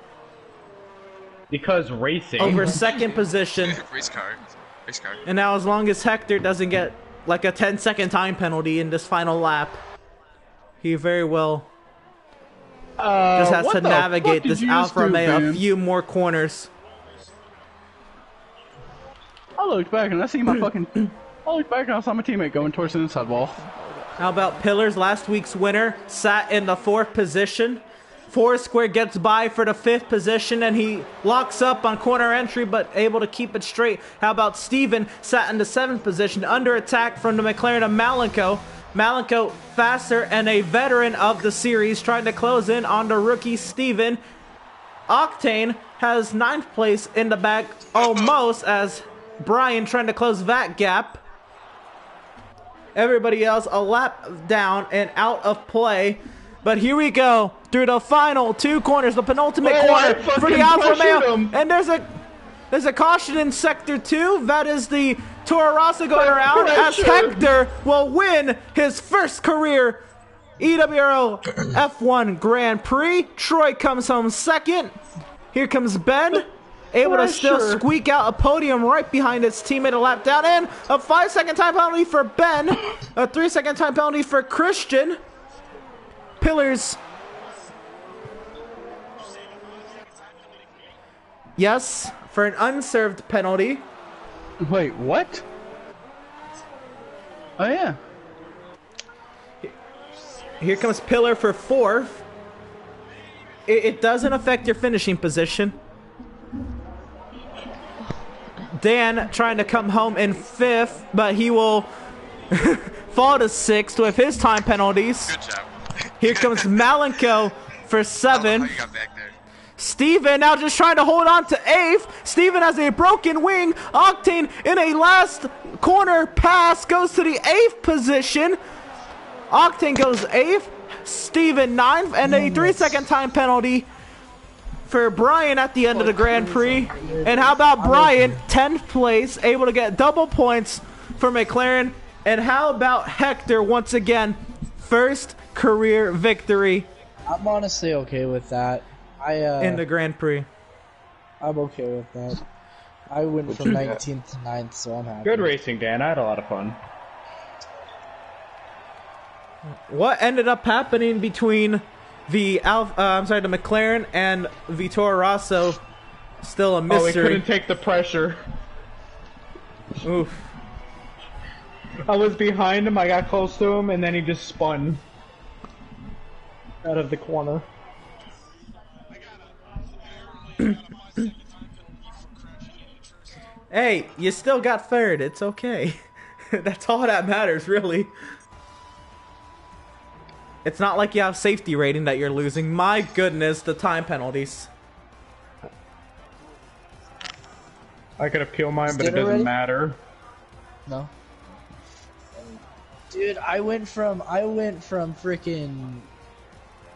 Because racing. over 2nd position. Race car. Race car. And now as long as Hector doesn't get like a 10-second time penalty in this final lap, he very well just has what to the navigate fuck did this you just Alfa do, Romeo a Ben? few more corners. I looked back and I see my fucking. I looked back and I saw my teammate going towards the inside wall. How about Pillars? Last week's winner sat in the 4th position. Foursquare gets by for the 5th position and he locks up on corner entry but able to keep it straight. How about Steven sat in the 7th position under attack from the McLaren of Malenko. Malenko faster and a veteran of the series trying to close in on the rookie Steven. Octane has 9th place in the back almost as Brian trying to close that gap. Everybody else a lap down and out of play. But here we go through the final 2 corners, the penultimate corner for the Alfa Romeo. And there's a caution in sector 2. That is the Toro Rosso going around as Hector will win his first career EWRL F1 Grand Prix. Troy comes home second. Here comes Ben. Able to still squeak out a podium right behind his teammate a lap down. And a 5-second time penalty for Ben. A 3-second time penalty for Christian. Pillars. Yes, for an unserved penalty. Wait, what? Oh, yeah. Here comes Pillar for 4th. It doesn't affect your finishing position. Dan trying to come home in 5th, but he will fall to 6th with his time penalties. Good job. Here comes Malenko for 7th. How you got back there. Steven now just trying to hold on to 8th. Steven has a broken wing. Octane in a last corner pass goes to the 8th position. Octane goes 8th. Steven 9th. And a 3-second time penalty for Brian at the end of the Grand Prix. And how about Brian, 10th place, able to get double points for McLaren. And how about Hector once again, first career victory I'm honestly okay with that. in the Grand Prix. I'm okay with that. I went from 19th to 9th, so I'm happy. Good racing, Dan. I had a lot of fun. What ended up happening between the the McLaren and Vitor Rosso? Still a mystery. Oh, he couldn't take the pressure. Oof. I was behind him, I got close to him, and then he just spun out of the corner. Hey, you still got 3rd. It's okay. That's all that matters, really. It's not like you have safety rating that you're losing. My goodness, the time penalties. I could appeal mine, but it doesn't matter. No. Dude, I went from freaking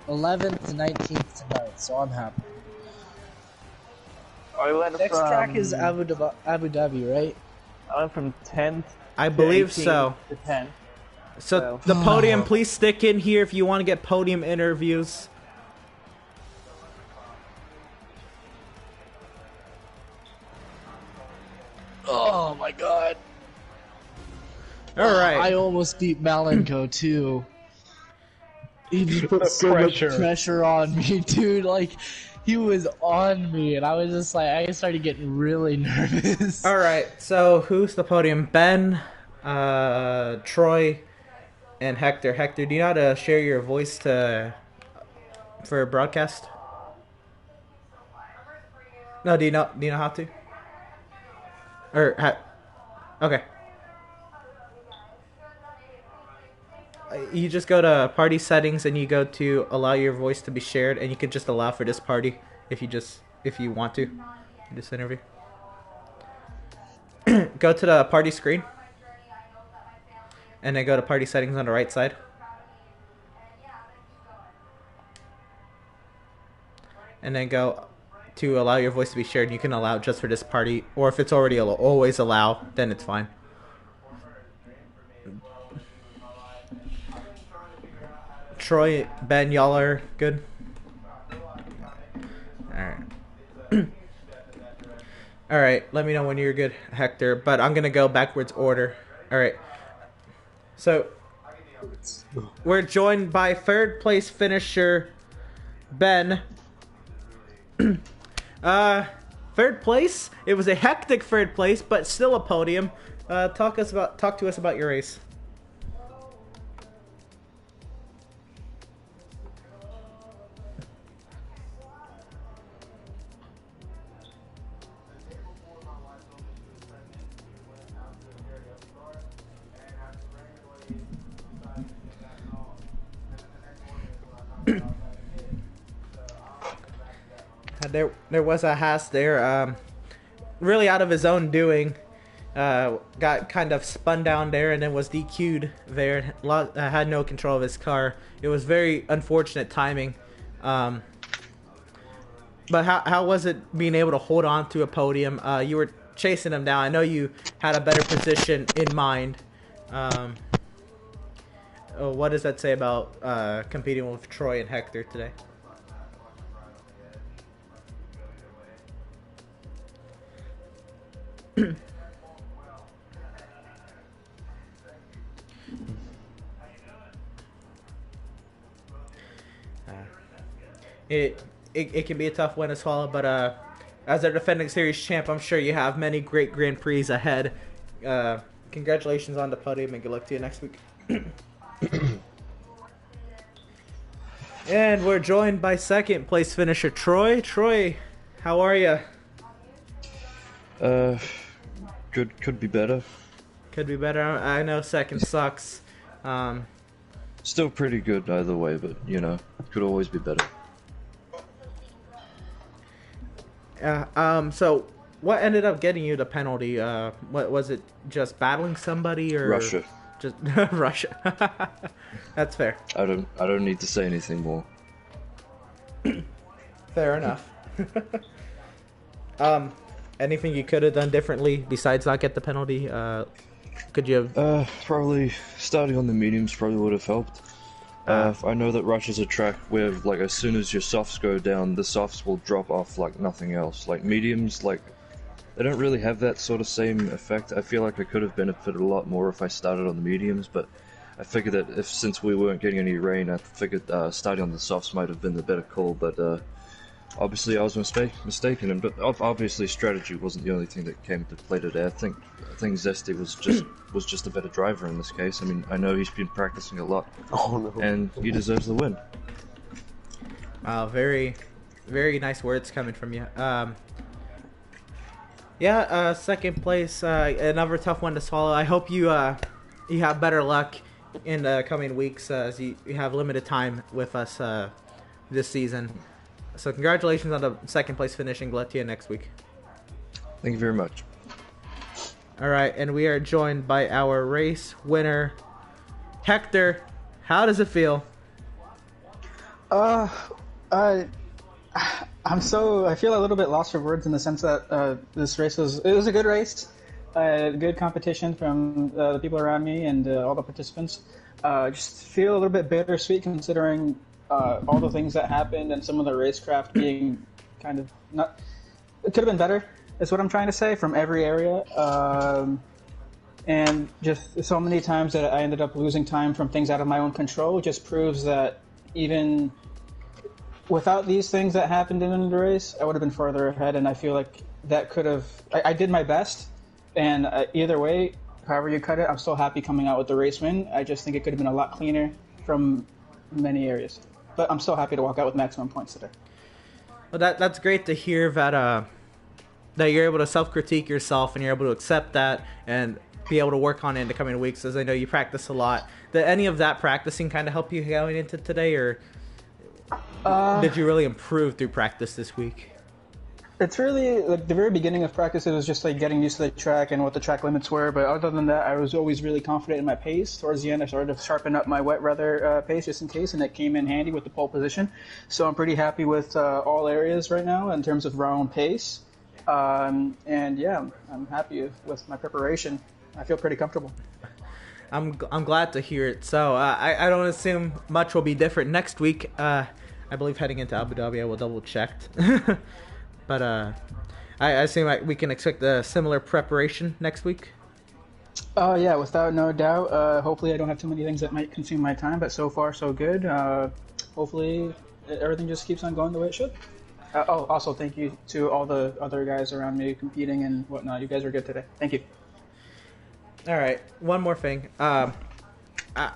11th to 19th to 9th, so I'm happy. I went Next from, track is Abu Dhabi, right? I went from 10th I believe to 18th so. to 10th. So the podium, please stick in here if you want to get podium interviews. Oh my god. All right. I almost beat Malenko too. He just put The so much pressure. pressure on me, dude. Like, he was on me, and I was just like, I started getting really nervous. All right. So who's the podium? Ben, Troy, and Hector. Hector, do you know how to share your voice for a broadcast? No, do you know how to? Okay. You just go to party settings and you go to allow your voice to be shared, and you can just allow for this party if you want to this interview. Go to the party screen and then go to party settings on the right side. And then go to allow your voice to be shared. You can allow just for this party, or if it's already always allow, then it's fine. Troy, Ben, y'all are good? Alright. Alright, let me know when you're good, Hector. But I'm going to go backwards order. Alright. So, we're joined by 3rd place finisher, Ben. 3rd place? It was a hectic 3rd place, but still a podium. Talk to us about your race. There was a Haas there, really out of his own doing. Got kind of spun down there and then was DQ'd there. Had no control of his car. It was very unfortunate timing. But how was it being able to hold on to a podium? You were chasing him down. I know you had a better position in mind. what does that say about competing with Troy and Hector today? It can be a tough one to swallow, but as a defending series champ, I'm sure you have many great Grand Prix ahead. Congratulations on the podium, and good luck to you next week. And we're joined by second place finisher Troy. Troy, how are you? Could be better. Could be better. I know second sucks. Still pretty good either way, but you know, could always be better. So what ended up getting you the penalty? What was it? Just battling somebody or Russia? Just Russia. That's fair. I don't need to say anything more. Fair enough. Anything you could have done differently besides not get the penalty? Could you have? Probably starting on the mediums probably would have helped. I know that Russia's a track where, like, as soon as your softs go down, the softs will drop off like nothing else. Like, mediums, like, they don't really have that sort of same effect. I feel like I could have benefited a lot more if I started on the mediums, but I figured that since we weren't getting any rain, I figured starting on the softs might have been the better call, but obviously I was mistaken, but obviously strategy wasn't the only thing that came to play today. I think Zesty was just a better driver in this case. I mean, I know he's been practicing a lot, and he deserves the win. Very, very nice words coming from you. Second place, another tough one to swallow. I hope you have better luck in the coming weeks as you have limited time with us this season. So congratulations on the second place finish, and good luck to you next week. Thank you very much. All right, and we are joined by our race winner, Hector. How does it feel? I feel a little bit lost for words in the sense that this race was a good race, good competition from the people around me and all the participants. Just feel a little bit bittersweet considering all the things that happened and some of the racecraft being kind of not. It could have been better, is what I'm trying to say, from every area. And just so many times that I ended up losing time from things out of my own control just proves that even without these things that happened in the race, I would have been further ahead, and I feel like that could have... I did my best, and either way, however you cut it, I'm still happy coming out with the race win. I just think it could have been a lot cleaner from many areas. But I'm still happy to walk out with maximum points today. Well, that's great to hear that you're able to self-critique yourself and you're able to accept that and be able to work on it in the coming weeks, as I know you practice a lot. Did any of that practicing kind of help you going into today, or did you really improve through practice this week? It's really, like, the very beginning of practice, it was just like getting used to the track and what the track limits were, but other than that, I was always really confident in my pace. Towards the end, I started to sharpen up my wet weather pace just in case, and it came in handy with the pole position. So I'm pretty happy with all areas right now in terms of round pace. And yeah, I'm happy with my preparation. I feel pretty comfortable. I'm glad to hear it. So I don't assume much will be different next week. I believe heading into Abu Dhabi, I will double check. But I assume we can expect a similar preparation next week. Yeah, without no doubt. Hopefully I don't have too many things that might consume my time, but so far so good. Hopefully everything just keeps on going the way it should. Also, thank you to all the other guys around me competing and whatnot. You guys were good today. Thank you. All right, one more thing.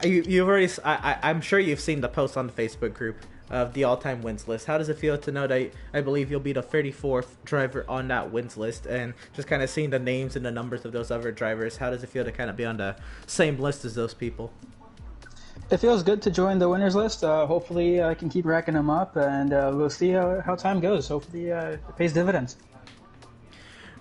You've already. I'm sure you've seen the post on the Facebook group of the all-time wins list. How does it feel to know that I believe you'll be the 34th driver on that wins list, and just kind of seeing the names and the numbers of those other drivers? How does it feel to kind of be on the same list as those people? It feels good to join the winners list. Hopefully I can keep racking them up, and we'll see how time goes. Hopefully it pays dividends.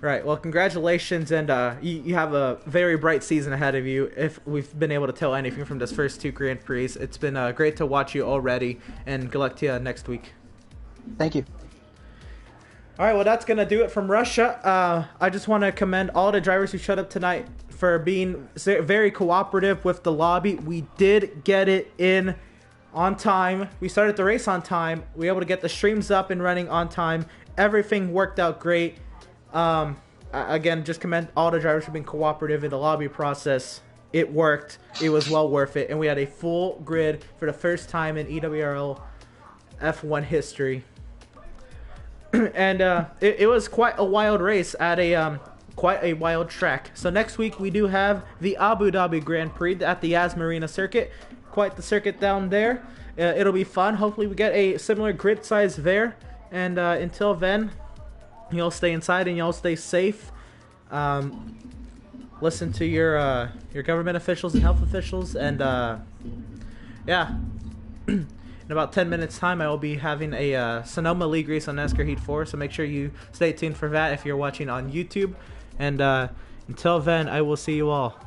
Right. Well, congratulations, and you have a very bright season ahead of you. If we've been able to tell anything from this first two Grand Prix, it's been great to watch you already, and good luck to you next week. Thank you. All right, well, that's going to do it from Russia. I just want to commend all the drivers who showed up tonight for being very cooperative with the lobby. We did get it in on time. We started the race on time. We were able to get the streams up and running on time. Everything worked out great. Again, just commend all the drivers for being cooperative in the lobby process. It worked. It was well worth it. And we had a full grid for the first time in EWRL F1 history. And it was quite a wild race at a quite a wild track. So next week we do have the Abu Dhabi Grand Prix at the Yas Marina circuit. Quite the circuit down there. It'll be fun. Hopefully we get a similar grid size there. And until then, you'll stay inside and you'll stay safe. Listen to your government officials and health officials. And yeah. In about 10 minutes time, I will be having a Sonoma League race on NASCAR Heat 4, so make sure you stay tuned for that if you're watching on YouTube. And until then, I will see you all.